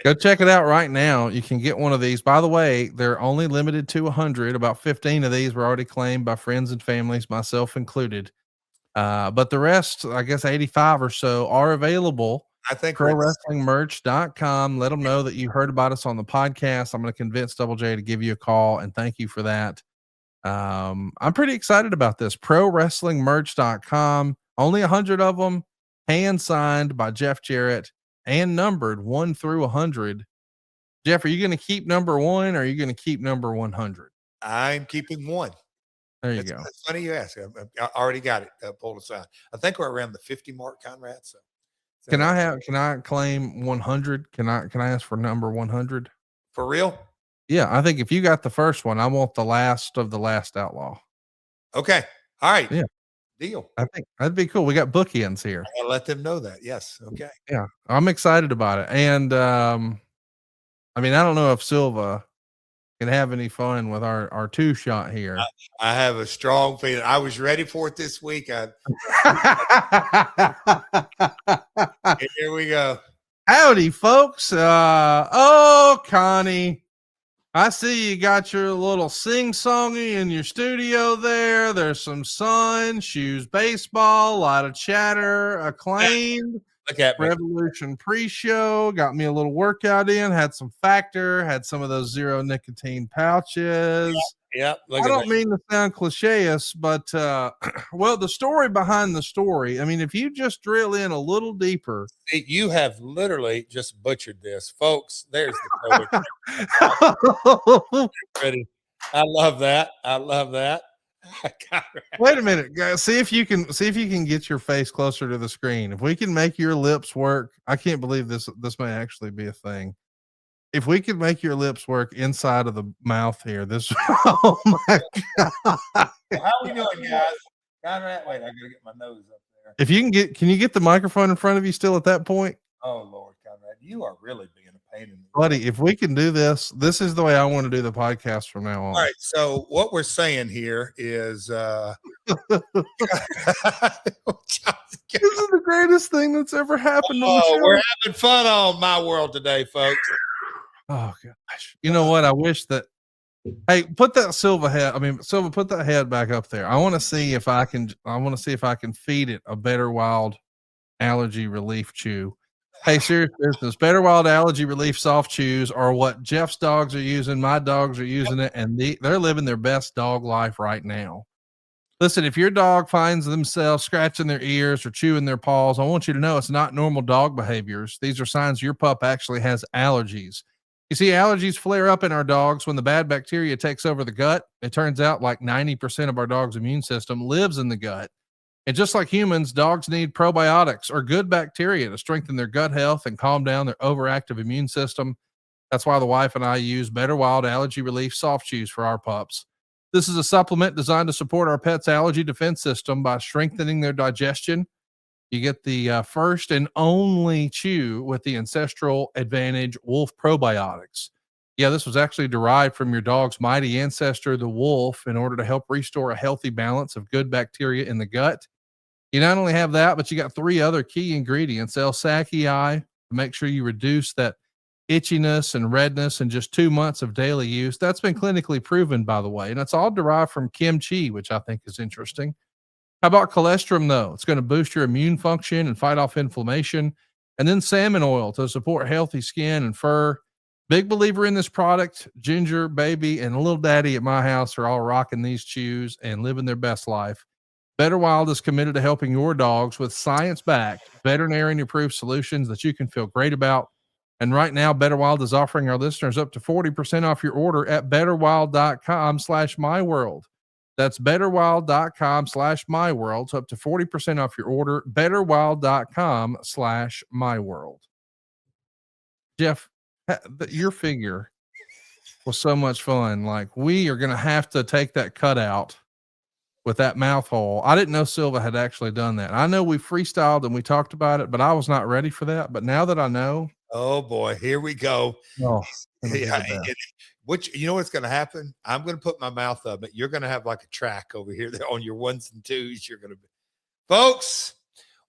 [SPEAKER 1] Go check it out right now. You can get one of these. By the way, they're only limited to 100. About 15 of these were already claimed by friends and families, myself included. But the rest, I guess 85 or so, are available.
[SPEAKER 2] I think
[SPEAKER 1] ProWrestlingMerch.com. Let them know that you heard about us on the podcast. I'm going to convince Double J to give you a call, and thank you for that. I'm pretty excited about this. ProWrestlingMerch.com. Only 100 of them, hand signed by Jeff Jarrett and numbered 1 through 100. Jeff, are you going to keep number 1 or are you going to keep number 100?
[SPEAKER 2] I'm keeping 1.
[SPEAKER 1] There you go.
[SPEAKER 2] That's funny you ask. I already got it pulled aside. I think we're around the 50 mark, Conrad. So
[SPEAKER 1] can I claim 100? Can I ask for number 100?
[SPEAKER 2] For real?
[SPEAKER 1] Yeah, I think if you got the first one, I want the last of the last outlaw.
[SPEAKER 2] Okay. All right.
[SPEAKER 1] Yeah.
[SPEAKER 2] Deal.
[SPEAKER 1] I think that'd be cool. We got bookends here.
[SPEAKER 2] I'll let them know that. Yes. Okay.
[SPEAKER 1] Yeah. I'm excited about it. And I mean, I don't know if Silva can have any fun with our 2-shot here.
[SPEAKER 2] I have a strong feeling. I was ready for it this week. Here we go.
[SPEAKER 1] Howdy, folks. Oh, Connie, I see you got your little sing-songy in your studio there. There's some sun, shoes, baseball, a lot of chatter, acclaimed.
[SPEAKER 2] Look at me.
[SPEAKER 1] Revolution pre-show, got me a little workout in, had some Factor, had some of those zero nicotine pouches.
[SPEAKER 2] Yep.
[SPEAKER 1] I don't mean to sound cliche-ious, but well, the story behind the story. I mean, if you just drill in a little deeper,
[SPEAKER 2] you have literally just butchered this, folks. There's the ready. I love that. I love that.
[SPEAKER 1] Wait a minute, guys. See if you can get your face closer to the screen. If we can make your lips work, I can't believe this may actually be a thing. If we could make your lips work inside of the mouth here, this oh my god.
[SPEAKER 2] How we doing, guys? Conrad, wait, I gotta get my nose up there.
[SPEAKER 1] If you can you get the microphone in front of you still at that point?
[SPEAKER 2] Oh Lord, Conrad, you are really being a pain in the
[SPEAKER 1] buddy. If we can do this is the way I want to do the podcast from now on.
[SPEAKER 2] All right. So what we're saying here is
[SPEAKER 1] this is the greatest thing that's ever happened.
[SPEAKER 2] We're having fun on My World today, folks.
[SPEAKER 1] Oh gosh. You know what? I wish that hey, put that Silva, put that head back up there. I want to see if I can feed it a Better Wild allergy relief chew. Hey, serious business. Better Wild allergy relief soft chews are what Jeff's dogs are using. My dogs are using it, and they're living their best dog life right now. Listen, if your dog finds themselves scratching their ears or chewing their paws, I want you to know it's not normal dog behaviors. These are signs your pup actually has allergies. You see, allergies flare up in our dogs when the bad bacteria takes over the gut. It turns out like 90% of our dog's immune system lives in the gut. And just like humans, dogs need probiotics or good bacteria to strengthen their gut health and calm down their overactive immune system. That's why the wife and I use Better Wild Allergy Relief Soft Chews for our pups. This is a supplement designed to support our pets' allergy defense system by strengthening their digestion. You get the first and only chew with the Ancestral Advantage Wolf Probiotics. Yeah, this was actually derived from your dog's mighty ancestor, the wolf, in order to help restore a healthy balance of good bacteria in the gut. You not only have that, but you got 3 other key ingredients, L-Sacchi, to make sure you reduce that itchiness and redness in just 2 months of daily use. That's been clinically proven, by the way, and it's all derived from kimchi, which I think is interesting. How about cholesterol, though? It's going to boost your immune function and fight off inflammation. And then salmon oil to support healthy skin and fur. Big believer in this product. Ginger, baby, and little daddy at my house are all rocking these chews and living their best life. Better Wild is committed to helping your dogs with science-backed, veterinarian-approved solutions that you can feel great about. And right now, Better Wild is offering our listeners up to 40% off your order at betterwild.com/myworld. That's betterwild.com/myworld. So up to 40% off your order. Betterwild.com/myworld. Jeff, your figure was so much fun. Like, we are going to have to take that cutout with that mouth hole. I didn't know Silva had actually done that. I know we freestyled and we talked about it, but I was not ready for that. But now that I know,
[SPEAKER 2] oh boy, here we go.
[SPEAKER 1] Oh,
[SPEAKER 2] yeah, which, you know what's going to happen? I'm going to put my mouth up, but you're going to have like a track over here on your 1s and 2s. You're going to be, Folks,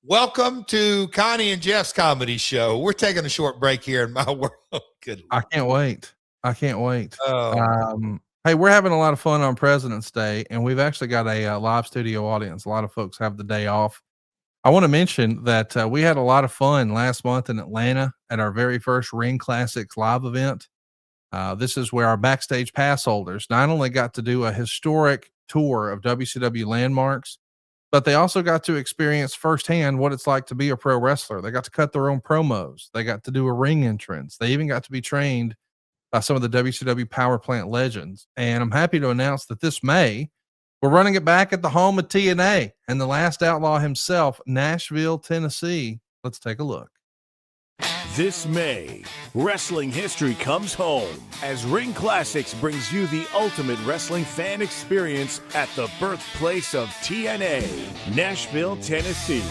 [SPEAKER 2] welcome to Connie and Jeff's comedy show. We're taking a short break here in my world. Good
[SPEAKER 1] I can't wait. I can't wait.
[SPEAKER 2] Oh.
[SPEAKER 1] Hey, we're having a lot of fun on President's Day, and we've actually got a live studio audience. A lot of folks have the day off. I want to mention that we had a lot of fun last month in Atlanta at our very first Ring Classics live event. This is where our backstage pass holders not only got to do a historic tour of WCW landmarks, but they also got to experience firsthand what it's like to be a pro wrestler. They got to cut their own promos. They got to do a ring entrance. They even got to be trained by some of the WCW power plant legends. And I'm happy to announce that this May, we're running it back at the home of TNA and the last outlaw himself, Nashville, Tennessee. Let's take a look.
[SPEAKER 4] This May, wrestling history comes home as Ring Classics brings you the ultimate wrestling fan experience at the birthplace of TNA, Nashville, Tennessee.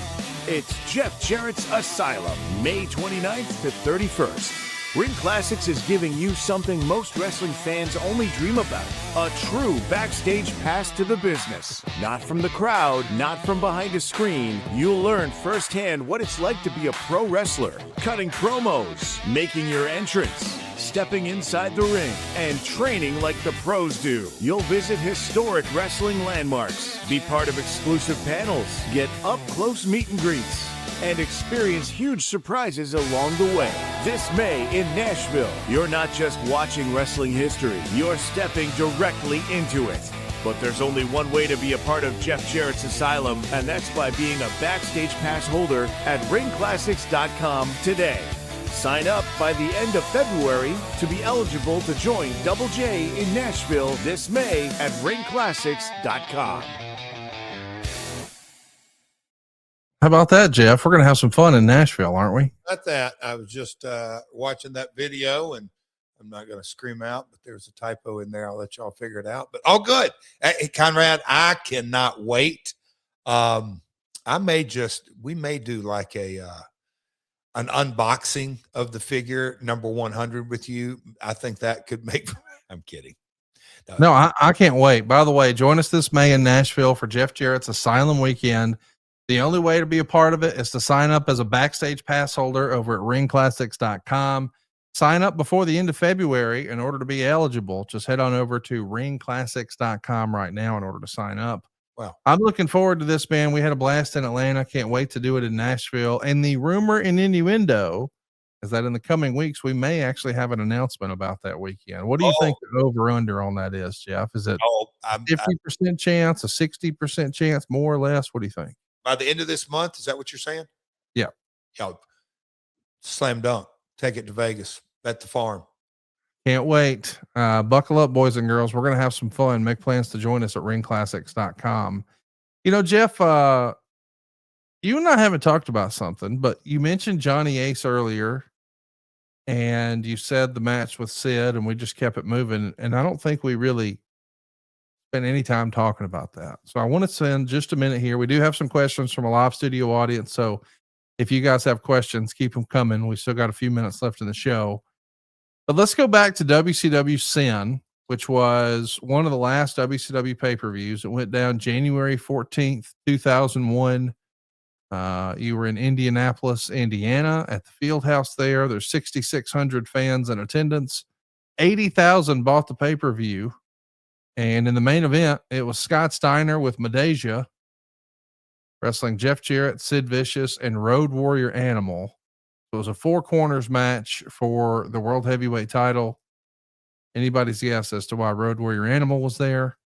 [SPEAKER 4] It's Jeff Jarrett's Asylum, May 29th to 31st. Ring Classics is giving you something most wrestling fans only dream about, a true backstage pass to the business. Not from the crowd, not from behind a screen. You'll learn firsthand what it's like to be a pro wrestler, cutting promos, making your entrance, stepping inside the ring, and training like the pros do. You'll visit historic wrestling landmarks, be part of exclusive panels, get up-close meet and greets, and experience huge surprises along the way. This May in Nashville, you're not just watching wrestling history, you're stepping directly into it. But there's only one way to be a part of Jeff Jarrett's Asylum, and that's by being a backstage pass holder at ringclassics.com today. Sign up by the end of February to be eligible to join Double J in Nashville this May at ringclassics.com.
[SPEAKER 1] How about that, Jeff? We're going to have some fun in Nashville, aren't we?
[SPEAKER 2] About that, I was just watching that video, and I'm not going to scream out, but there's a typo in there. I'll let y'all figure it out. But all good. Hey, Conrad, I cannot wait. We may do like an unboxing of the figure number 100 with you. I think that could make. I'm kidding.
[SPEAKER 1] No, I can't wait. By the way, join us this May in Nashville for Jeff Jarrett's Asylum Weekend. The only way to be a part of it is to sign up as a backstage pass holder over at ringclassics.com. Sign up before the end of February in order to be eligible. Just head on over to ringclassics.com right now in order to sign up.
[SPEAKER 2] Wow.
[SPEAKER 1] I'm looking forward to this, man. We had a blast in Atlanta. Can't wait to do it in Nashville. And the rumor and innuendo is that in the coming weeks, we may actually have an announcement about that weekend. What do you think the over-under on that is, Jeff? Is it 50% chance, a 60% chance, more or less? What do you think?
[SPEAKER 2] By the end of this month, is that what you're saying?
[SPEAKER 1] Yeah.
[SPEAKER 2] Slam dunk. Take it to Vegas. Bet the farm.
[SPEAKER 1] Can't wait. Buckle up, boys and girls. We're going to have some fun. Make plans to join us at ringclassics.com. You know, Jeff, you and I haven't talked about something, but you mentioned Johnny Ace earlier, and you said the match with Sid, and we just kept it moving. And I don't think we really spend any time talking about that. So I want to spend just a minute here. We do have some questions from a live studio audience. So if you guys have questions, keep them coming. We still got a few minutes left in the show, but let's go back to WCW Sin, which was one of the last WCW pay-per-views. It went down January 14th, 2001. You were in Indianapolis, Indiana at the field house there. There's 6,600 fans in attendance. 80,000 bought the pay-per-view. And in the main event, it was Scott Steiner with Medeja wrestling Jeff Jarrett, Sid Vicious, and Road Warrior Animal. So it was a 4 corners match for the World Heavyweight title. Anybody's guess as to why Road Warrior Animal was there?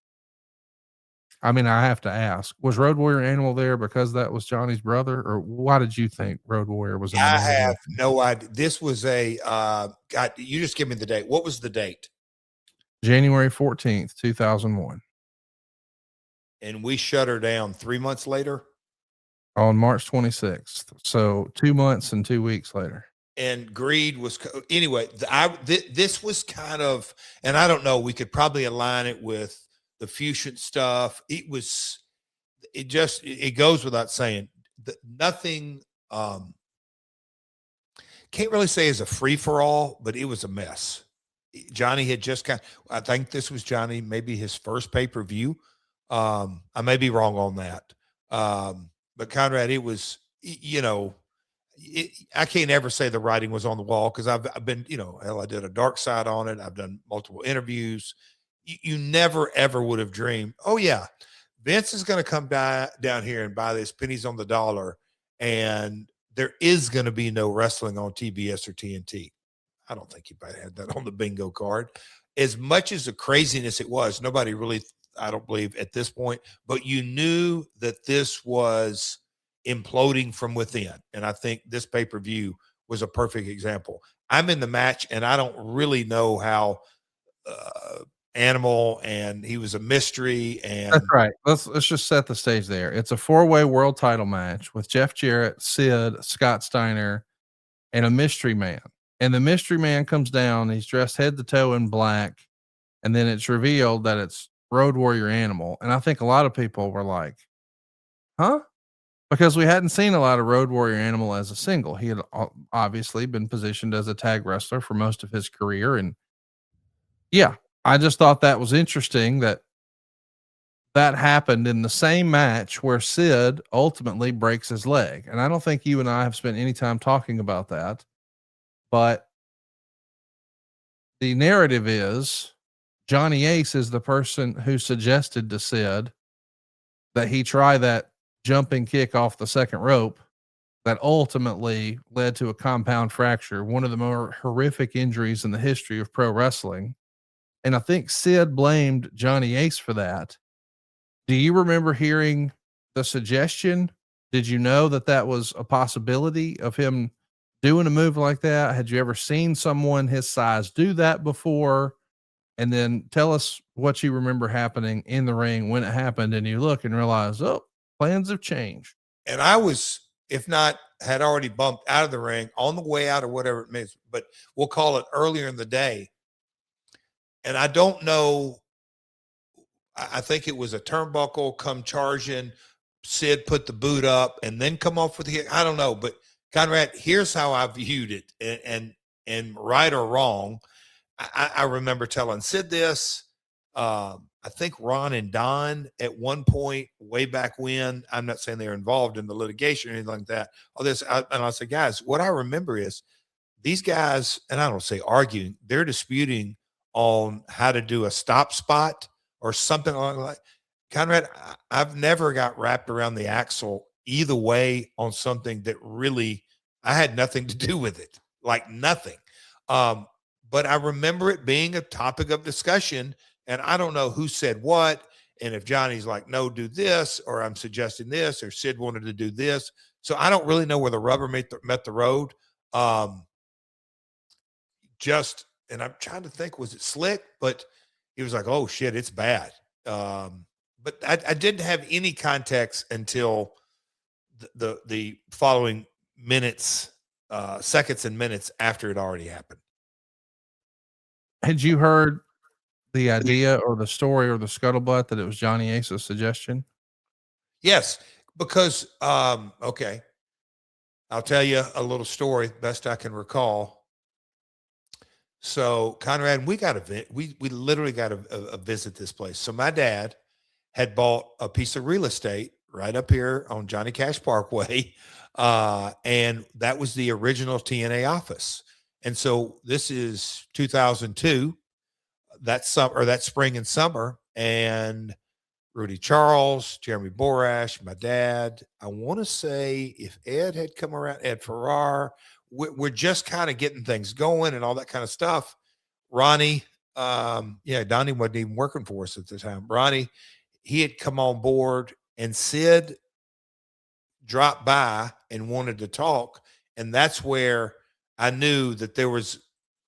[SPEAKER 1] I mean, I have to ask, was Road Warrior Animal there because that was Johnny's brother, or why did you think Road Warrior was in the
[SPEAKER 2] I
[SPEAKER 1] main
[SPEAKER 2] have
[SPEAKER 1] event?
[SPEAKER 2] no idea. This was God, you just give me the date. What was the date?
[SPEAKER 1] January 14th, 2001.
[SPEAKER 2] And we shut her down 3 months later.
[SPEAKER 1] On March 26th. So 2 months and 2 weeks later.
[SPEAKER 2] And Greed was anyway. This was kind of, and I don't know. We could probably align it with the fusion stuff. It goes without saying that nothing. Can't really say is a free for all, but it was a mess. Johnny had just I think this was Johnny, maybe his first pay-per-view. I may be wrong on that. but Conrad, it was, I can't ever say the writing was on the wall because I've been, hell, I did a dark side on it. I've done multiple interviews. You never ever would have dreamed, oh yeah, Vince is going to come down here and buy this pennies on the dollar, and there is going to be no wrestling on TBS or TNT. I don't think you probably had that on the bingo card. As much as the craziness it was, nobody really, I don't believe at this point, but you knew that this was imploding from within. And I think this pay-per-view was a perfect example. I'm in the match and I don't really know how Animal, and he was a mystery. And
[SPEAKER 1] that's right. Let's just set the stage there. It's a 4-way world title match with Jeff Jarrett, Sid, Scott Steiner, and a mystery man. And the mystery man comes down. He's dressed head to toe in black. And then it's revealed that it's Road Warrior Animal. And I think a lot of people were like, huh? Because we hadn't seen a lot of Road Warrior Animal as a single. He had obviously been positioned as a tag wrestler for most of his career. And yeah, I just thought that was interesting that happened in the same match where Sid ultimately breaks his leg. And I don't think you and I have spent any time talking about that, but the narrative is Johnny Ace is the person who suggested to Sid that he try that jumping kick off the second rope that ultimately led to a compound fracture, one of the more horrific injuries in the history of pro wrestling. And I think Sid blamed Johnny Ace for that. Do you remember hearing the suggestion? Did you know that that was a possibility of him doing a move like that? Had you ever seen someone his size do that before? And then tell us what you remember happening in the ring when it happened and you look and realize, oh, plans have changed.
[SPEAKER 2] And I was, if not, had already bumped out of the ring on the way out or whatever it means, but we'll call it earlier in the day. And I don't know, I think it was a turnbuckle come charging. Sid put the boot up and then come off with the kick. I don't know, but Conrad, here's how I viewed it, and right or wrong, I remember telling Sid this. I think Ron and Don at one point way back when, I'm not saying they're involved in the litigation or anything like that. And I said, guys, what I remember is these guys, and I don't say arguing, they're disputing on how to do a stop spot or something like that. Conrad, I've never got wrapped around the axle either way on something that really I had nothing to do with it, like nothing. But I remember it being a topic of discussion, and I don't know who said what. And if Johnny's like, no, do this, or I'm suggesting this, or Sid wanted to do this. So I don't really know where the rubber met the road. And I'm trying to think, was it slick? But he was like, oh shit, it's bad. But I didn't have any context until the following minutes, seconds and minutes after it already happened.
[SPEAKER 1] Had you heard the idea or the story or the scuttlebutt that it was Johnny Ace's suggestion?
[SPEAKER 2] Yes, because okay, I'll tell you a little story, best I can recall. So Conrad, we literally got a visit this place. So my dad had bought a piece of real estate right up here on Johnny Cash Parkway, and that was the original TNA office. And so this is 2002, that spring and summer, and Rudy Charles, Jeremy Borash, my dad. I want to say if Ed had come around, Ed Farrar, we're just kind of getting things going and all that kind of stuff. Ronnie, Donnie wasn't even working for us at the time. Ronnie, he had come on board, and Sid dropped by and wanted to talk. And that's where I knew that there was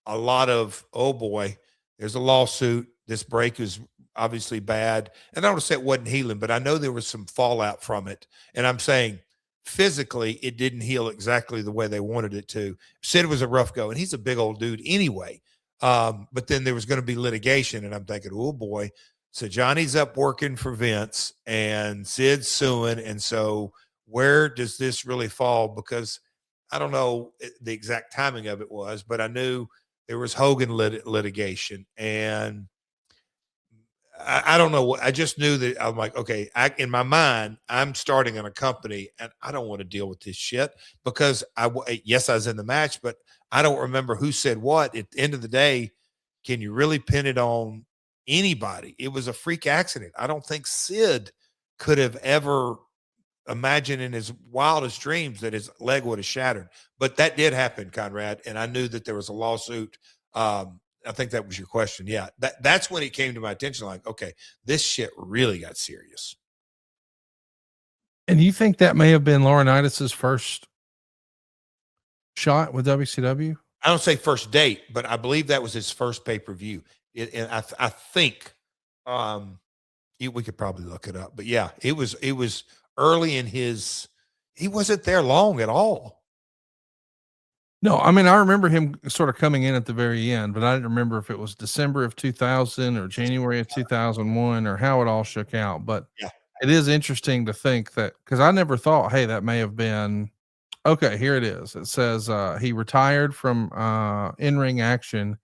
[SPEAKER 2] a lot of, oh boy, there's a lawsuit. This break is obviously bad. And I don't say it wasn't healing, but I know there was some fallout from it. And I'm saying physically, it didn't heal exactly the way they wanted it to. Sid was a rough go, and he's a big old dude anyway. But then there was going to be litigation, and I'm thinking, oh boy. So Johnny's up working for Vince and Sid's suing. And so where does this really fall? Because I don't know the exact timing of it was, but I knew there was Hogan litigation. And I don't know what, I just knew that I'm like, okay, in my mind, I'm starting in a company and I don't want to deal with this shit because yes, I was in the match, but I don't remember who said what. At the end of the day, can you really pin it on anybody? It was a freak accident. I don't think Sid could have ever imagined in his wildest dreams that his leg would have shattered, but that did happen, Conrad. And I knew that there was a lawsuit. I think that was your question. Yeah. That's when it came to my attention. Like, okay, this shit really got serious.
[SPEAKER 1] And you think that may have been Laurinaitis' first shot with WCW?
[SPEAKER 2] I don't say first date, but I believe that was his first pay-per-view. And I think, we could probably look it up, but yeah, it was early in his, he wasn't there long at all.
[SPEAKER 1] No, I mean, I remember him sort of coming in at the very end, but I didn't remember if it was December of 2000 or January of 2001 or how it all shook out. But
[SPEAKER 2] yeah,
[SPEAKER 1] it is interesting to think that, because I never thought, hey, that may have been, okay, here it is. It says he retired from in-ring action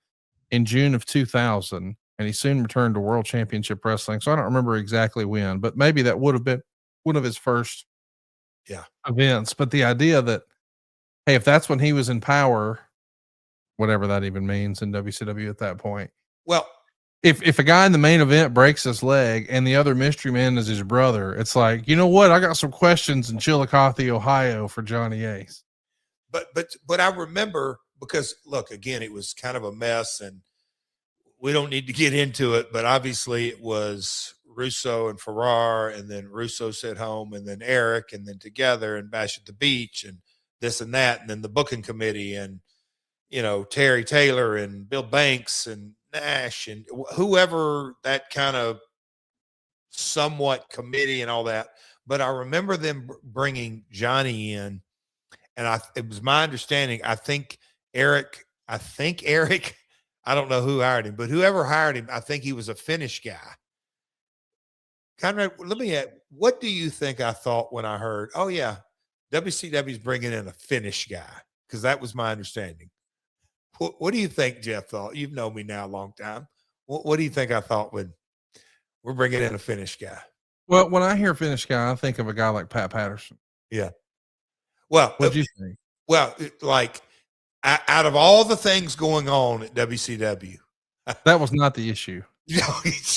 [SPEAKER 1] in June of 2000, and he soon returned to World Championship Wrestling. So I don't remember exactly when, but maybe that would have been one of his first events. But the idea that, hey, if that's when he was in power, whatever that even means in WCW at that point.
[SPEAKER 2] Well,
[SPEAKER 1] if a guy in the main event breaks his leg and the other mystery man is his brother, it's like, you know what? I got some questions in Chillicothe, Ohio for Johnny Ace.
[SPEAKER 2] But I remember, because look, again, it was kind of a mess and we don't need to get into it, but obviously it was Russo and Farrar, and then Russo sat home, and then Eric, and then together and Bash at the Beach and this and that, and then the booking committee and, Terry Taylor and Bill Banks and Nash and whoever, that kind of somewhat committee and all that. But I remember them bringing Johnny in, and it was my understanding, I think Eric, I don't know who hired him, but whoever hired him, I think he was a Finnish guy. Conrad, let me ask, what do you think I thought when I heard, oh yeah, WCW's bringing in a Finnish guy? Because that was my understanding. What do you think Jeff thought? You've known me now a long time. What do you think I thought when we're bringing in a Finnish guy?
[SPEAKER 1] Well, when I hear Finnish guy, I think of a guy like Pat Patterson.
[SPEAKER 2] Yeah. Well,
[SPEAKER 1] what do you think?
[SPEAKER 2] Well, like out of all the things going on at WCW,
[SPEAKER 1] that was not the issue.
[SPEAKER 2] Good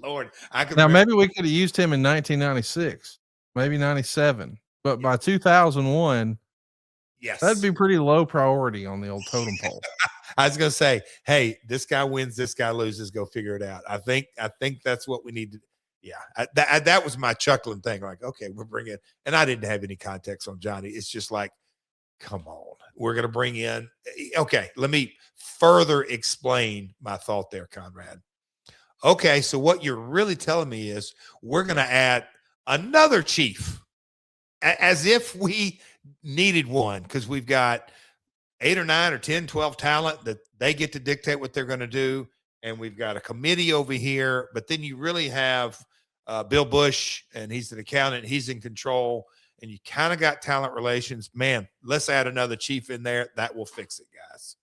[SPEAKER 2] Lord.
[SPEAKER 1] Maybe we could have used him in 1996, maybe 97, but by 2001,
[SPEAKER 2] yes,
[SPEAKER 1] that'd be pretty low priority on the old totem pole.
[SPEAKER 2] I was going to say, hey, this guy wins, this guy loses, go figure it out. I think that's what we need to. Yeah. That was my chuckling thing. Like, okay, we're bringing, and I didn't have any context on Johnny. It's just like, come on, we're going to bring in. Okay. Let me further explain my thought there, Conrad. Okay. So what you're really telling me is we're going to add another chief, as if we needed one, because we've got 8 or 9 or 10, 12 talent that they get to dictate what they're going to do. And we've got a committee over here, but then you really have Bill Bush, and he's an accountant. He's in control, and you kind of got talent relations. Man, let's add another chief in there. That will fix it, guys.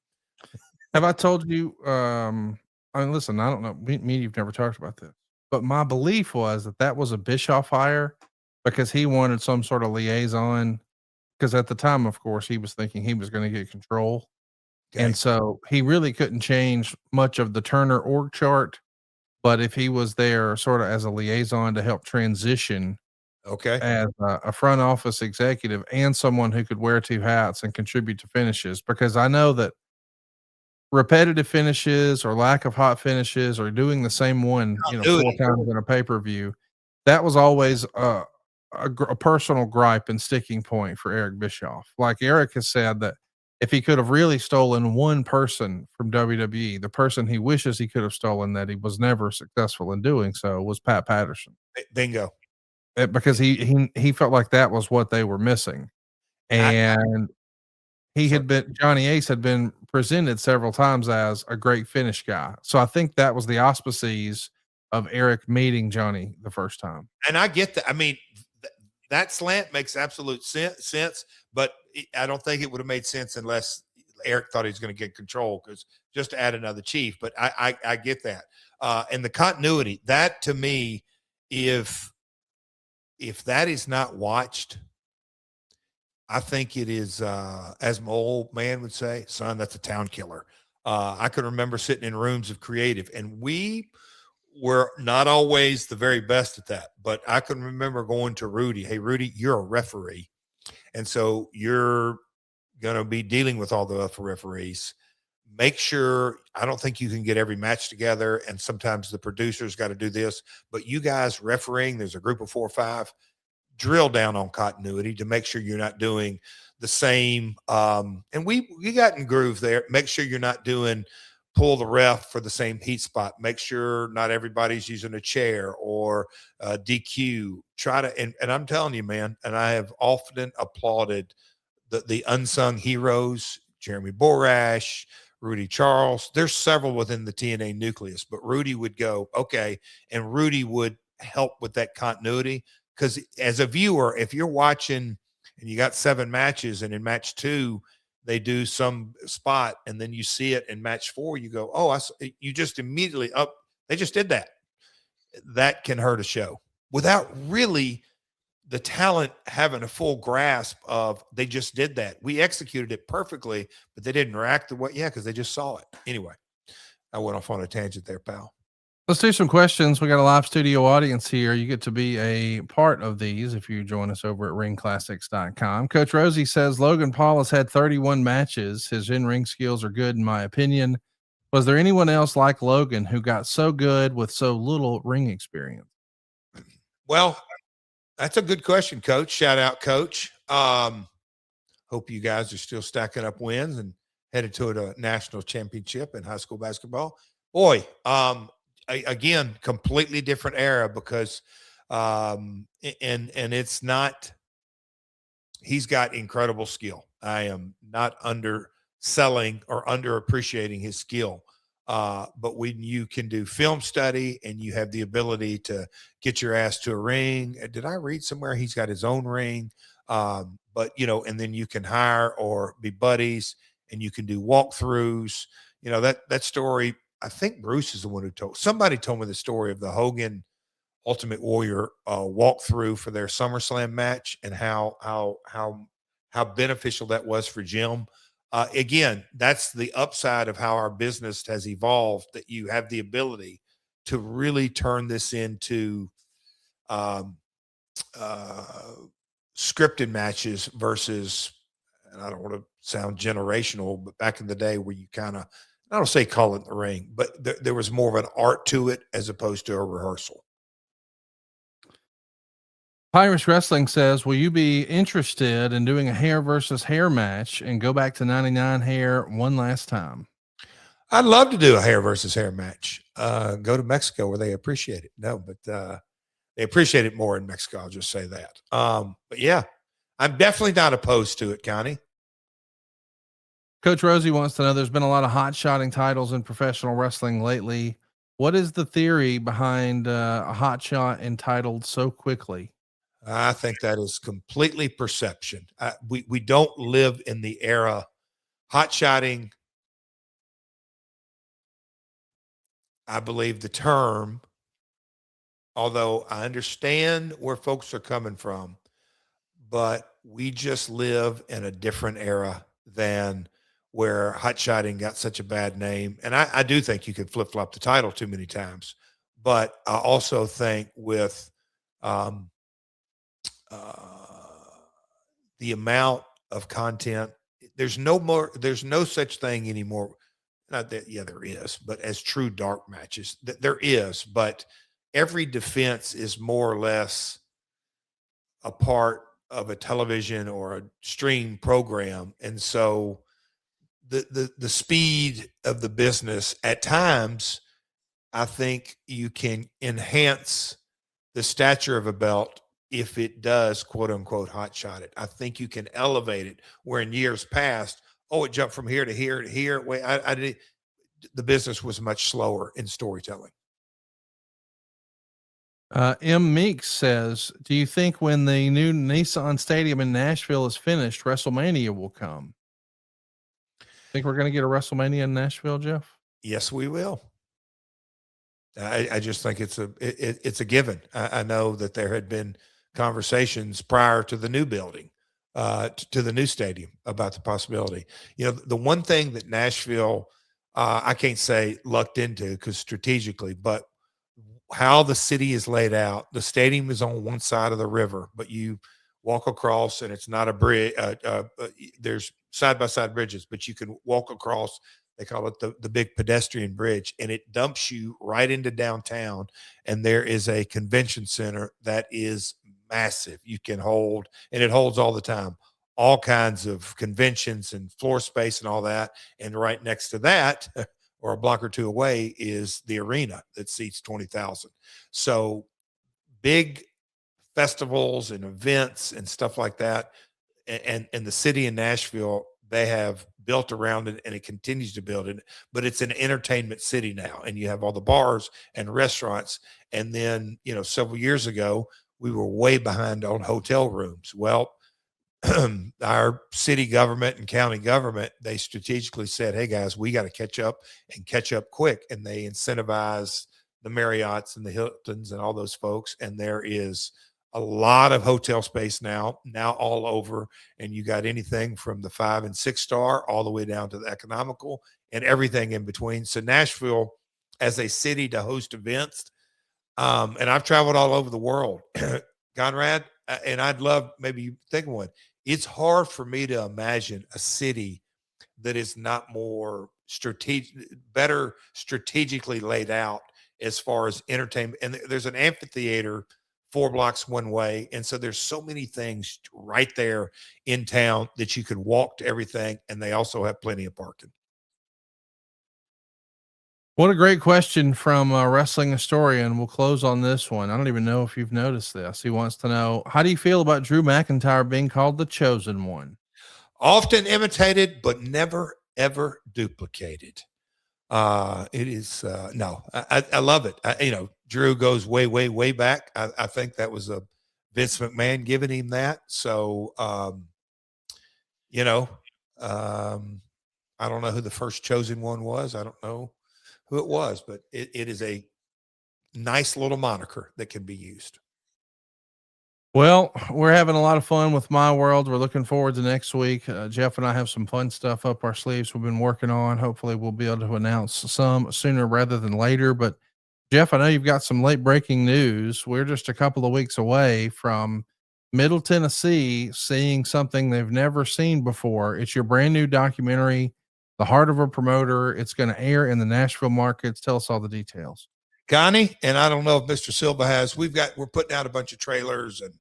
[SPEAKER 1] Have I told you? I mean, listen, I don't know. Me and you've never talked about this, but my belief was that was a Bischoff hire because he wanted some sort of liaison. Because at the time, of course, he was thinking he was going to get control. Okay. And so he really couldn't change much of the Turner org chart. But if he was there sort of as a liaison to help transition, as a front office executive and someone who could wear 2 hats and contribute to finishes, because I know that repetitive finishes or lack of hot finishes or doing the same one, 4 times in a pay-per-view, that was always a personal gripe and sticking point for Eric Bischoff. Like Eric has said that if he could have really stolen one person from WWE, the person he wishes he could have stolen that he was never successful in doing so was Pat Patterson.
[SPEAKER 2] Bingo.
[SPEAKER 1] Because he felt like that was what they were missing. And Johnny Ace had been presented several times as a great finish guy. So I think that was the auspices of Eric meeting Johnny the first time.
[SPEAKER 2] And I get that. I mean, that slant makes absolute sense, but I don't think it would have made sense unless Eric thought he was going to get control because just to add another chief. But I get that. And the continuity, that to me, if that is not watched, I think it is, as my old man would say, son, that's a town killer. I can remember sitting in rooms of creative, and we were not always the very best at that. But I can remember going to Rudy, hey, Rudy, you're a referee. And so you're going to be dealing with all the other referees. Make sure, I don't think you can get every match together, and sometimes the producers got to do this, but you guys refereeing, there's a group of 4 or 5, drill down on continuity to make sure you're not doing the same. And we got in groove there. Make sure you're not doing pull the ref for the same heat spot. Make sure not everybody's using a chair or DQ. Try to, and I'm telling you, man, and I have often applauded the unsung heroes, Jeremy Borash, Rudy Charles. There's several within the TNA nucleus, but Rudy would go, okay, and Rudy would help with that continuity. Because as a viewer, if you're watching and you got 7 matches, and in match 2 they do some spot, and then you see it in match 4, you go, oh, you just immediately up. They just did that. That can hurt a show without really the talent having a full grasp of, they just did that. We executed it perfectly, but they didn't react the way, because they just saw it. Anyway, I went off on a tangent there, pal.
[SPEAKER 1] Let's do some questions. We got a live studio audience here. You get to be a part of these if you join us over at ringclassics.com. Coach Rosie says Logan Paul has had 31 matches. His in-ring skills are good, in my opinion. Was there anyone else like Logan who got so good with so little ring experience?
[SPEAKER 2] Well, that's a good question, Coach. Shout out, Coach. Hope you guys are still stacking up wins and headed to a national championship in high school basketball. Boy, again, completely different era, because and it's not, he's got incredible skill. I am not underselling or underappreciating his skill. But when you can do film study and you have the ability to get your ass to a ring, did I read somewhere he's got his own ring? But and then you can hire or be buddies, and you can do walkthroughs. That story, I think Bruce is the one who somebody told me the story of the Hogan Ultimate Warrior walkthrough for their SummerSlam match, and how beneficial that was for Jim. Again, that's the upside of how our business has evolved, that you have the ability to really turn this into scripted matches versus, and I don't want to sound generational, but back in the day where you kind of, I don't say call it the ring, but there was more of an art to it as opposed to a rehearsal.
[SPEAKER 1] Irish Wrestling says, will you be interested in doing a hair versus hair match and go back to 99 hair one last time?
[SPEAKER 2] I'd love to do a hair versus hair match. Go to Mexico where they appreciate it. No, but they appreciate it more in Mexico. I'll just say that. But yeah, I'm definitely not opposed to it, Connie.
[SPEAKER 1] Coach Rosie wants to know, there's been a lot of hot shotting titles in professional wrestling lately. What is the theory behind a hot shot entitled so quickly?
[SPEAKER 2] I think that is completely perception. We don't live in the era. Hot shotting, I believe the term, although I understand where folks are coming from, but we just live in a different era than where hot shotting got such a bad name. And I do think you could flip-flop the title too many times, but I also think with the amount of content, there's no such thing anymore. Not that, yeah, there is, but as true dark matches, there is, but every defense is more or less a part of a television or a stream program. And so the speed of the business at times, I think you can enhance the stature of a belt if it does, quote unquote, hot shot it. I think you can elevate it, where in years past, it jumped from here to here to here. Wait, the business was much slower in storytelling.
[SPEAKER 1] M. Meeks says, do you think when the new Nissan Stadium in Nashville is finished, WrestleMania will come? Think we're going to get a WrestleMania in Nashville, Jeff?
[SPEAKER 2] Yes, we will. I just think it's a given. I know that there had been conversations prior to the new building, to the new stadium, about the possibility. The one thing that Nashville, I can't say lucked into because strategically, but how the city is laid out, the stadium is on one side of the river, but you walk across and it's not a bridge. There's side by side bridges, but you can walk across. They call it the big pedestrian bridge, and it dumps you right into downtown. And there is a convention center that is massive. You can hold, and it holds all the time, all kinds of conventions and floor space and all that. And right next to that, or a block or two away, is the arena that seats 20,000. So big festivals and events and stuff like that. And the city in Nashville, they have built around it, and it continues to build it, but it's an entertainment city now. And you have all the bars and restaurants. And then, several years ago, we were way behind on hotel rooms. Well, our city government and county government, they strategically said, hey guys, we got to catch up and catch up quick. And they incentivize the Marriotts and the Hiltons and all those folks. And there is a lot of hotel space now all over. And you got anything from the 5 and 6 star all the way down to the economical and everything in between. So Nashville as a city to host events. And I've traveled all over the world, Conrad, and I'd love, maybe you think of one. It's hard for me to imagine a city that is not more better strategically laid out as far as entertainment. And there's an amphitheater 4 blocks one way. And so there's so many things right there in town that you can walk to everything. And they also have plenty of parking.
[SPEAKER 1] What a great question from a wrestling historian. We'll close on this one. I don't even know if you've noticed this. He wants to know, how do you feel about Drew McIntyre being called the chosen one?
[SPEAKER 2] Often imitated, but never, ever duplicated. It is, no, I love it. Drew goes way, way, way back. I think that was a Vince McMahon giving him that. So, I don't know who the first chosen one was. I don't know who it was, but it is a nice little moniker that can be used.
[SPEAKER 1] Well, we're having a lot of fun with My World. We're looking forward to next week. Jeff and I have some fun stuff up our sleeves we've been working on. Hopefully we'll be able to announce some sooner rather than later. But Jeff, I know you've got some late breaking news. We're just a couple of weeks away from Middle Tennessee seeing something they've never seen before. It's your brand new documentary, The Heart of a Promoter. It's going to air in the Nashville markets. Tell us all the details.
[SPEAKER 2] Connie, and I don't know if Mr. Silva has, we're putting out a bunch of trailers, and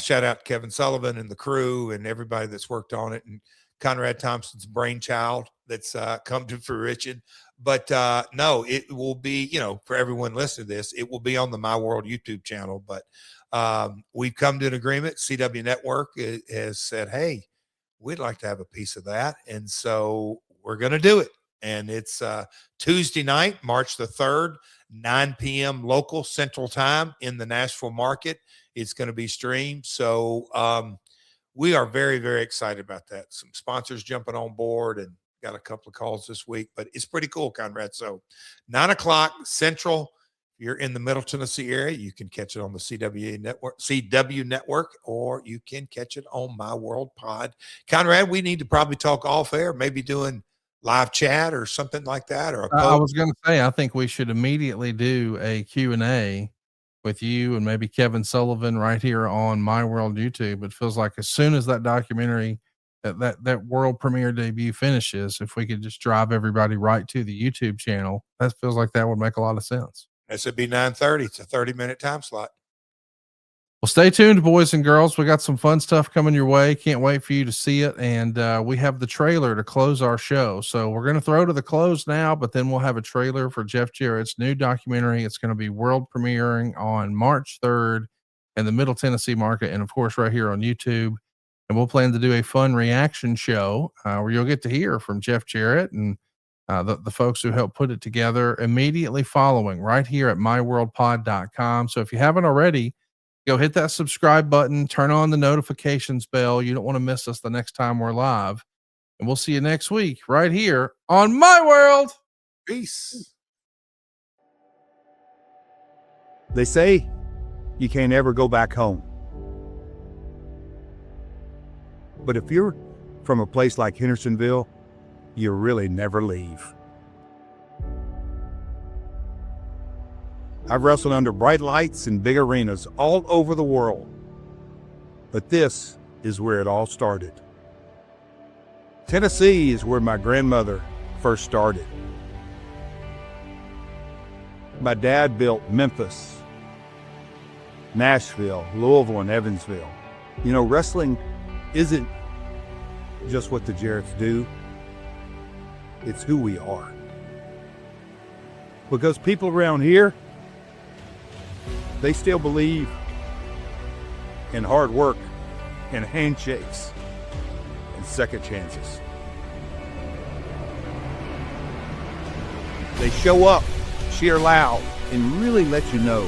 [SPEAKER 2] shout out to Kevin Sullivan and the crew and everybody that's worked on it, and Conrad Thompson's brainchild that's come to fruition. But no, it will be, for everyone listening to this, it will be on the My World YouTube channel. But we've come to an agreement. CW Network has said, hey, we'd like to have a piece of that. And so we're going to do it. And it's Tuesday night, March the 3rd, 9 p.m. local Central Time in the Nashville market. It's going to be streamed. So we are very, very excited about that. Some sponsors jumping on board, and got a couple of calls this week, but it's pretty cool, Conrad. So 9 o'clock Central. If you're in the Middle Tennessee area, you can catch it on the CW Network, or you can catch it on My World Pod. Conrad, we need to probably talk off air, maybe doing live chat or something like that. Or
[SPEAKER 1] I was going to say, I think we should immediately do a Q&A with you and maybe Kevin Sullivan right here on My World YouTube. It feels like as soon as that documentary, that world premiere debut finishes, if we could just drive everybody right to the YouTube channel, that feels like that would make a lot of sense.
[SPEAKER 2] This would be 9:30. It's a 30-minute time slot.
[SPEAKER 1] Well, stay tuned, boys and girls. We got some fun stuff coming your way. Can't wait for you to see it. And we have the trailer to close our show. So we're going to throw to the close now, but then we'll have a trailer for Jeff Jarrett's new documentary. It's going to be world premiering on March 3rd in the Middle Tennessee market. And of course, right here on YouTube. And we'll plan to do a fun reaction show where you'll get to hear from Jeff Jarrett and the folks who helped put it together immediately following right here at myworldpod.com. So if you haven't already, go hit that subscribe button, turn on the notifications bell. You don't want to miss us the next time we're live. And And we'll see you next week right here on My World.
[SPEAKER 2] Peace.
[SPEAKER 5] They say you can't ever go back home. But if you're from a place like Hendersonville, you really never leave. I've wrestled under bright lights in big arenas all over the world. But this is where it all started. Tennessee is where my grandmother first started. My dad built Memphis, Nashville, Louisville, and Evansville. You know, wrestling isn't just what the Jarretts do. It's who we are. Because people around here, they still believe in hard work and handshakes and second chances. They show up, cheer loud, and really let you know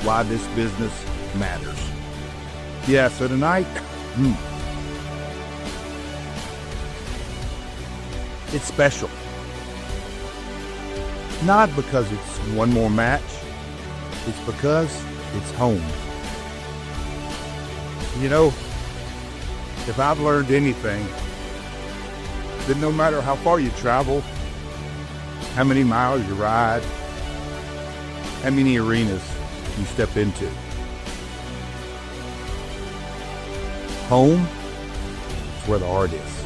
[SPEAKER 5] why this business matters. Yeah, so tonight, it's special. Not because it's one more match, it's because it's home. You know, if I've learned anything, then no matter how far you travel, how many miles you ride, how many arenas you step into, home is where the heart is.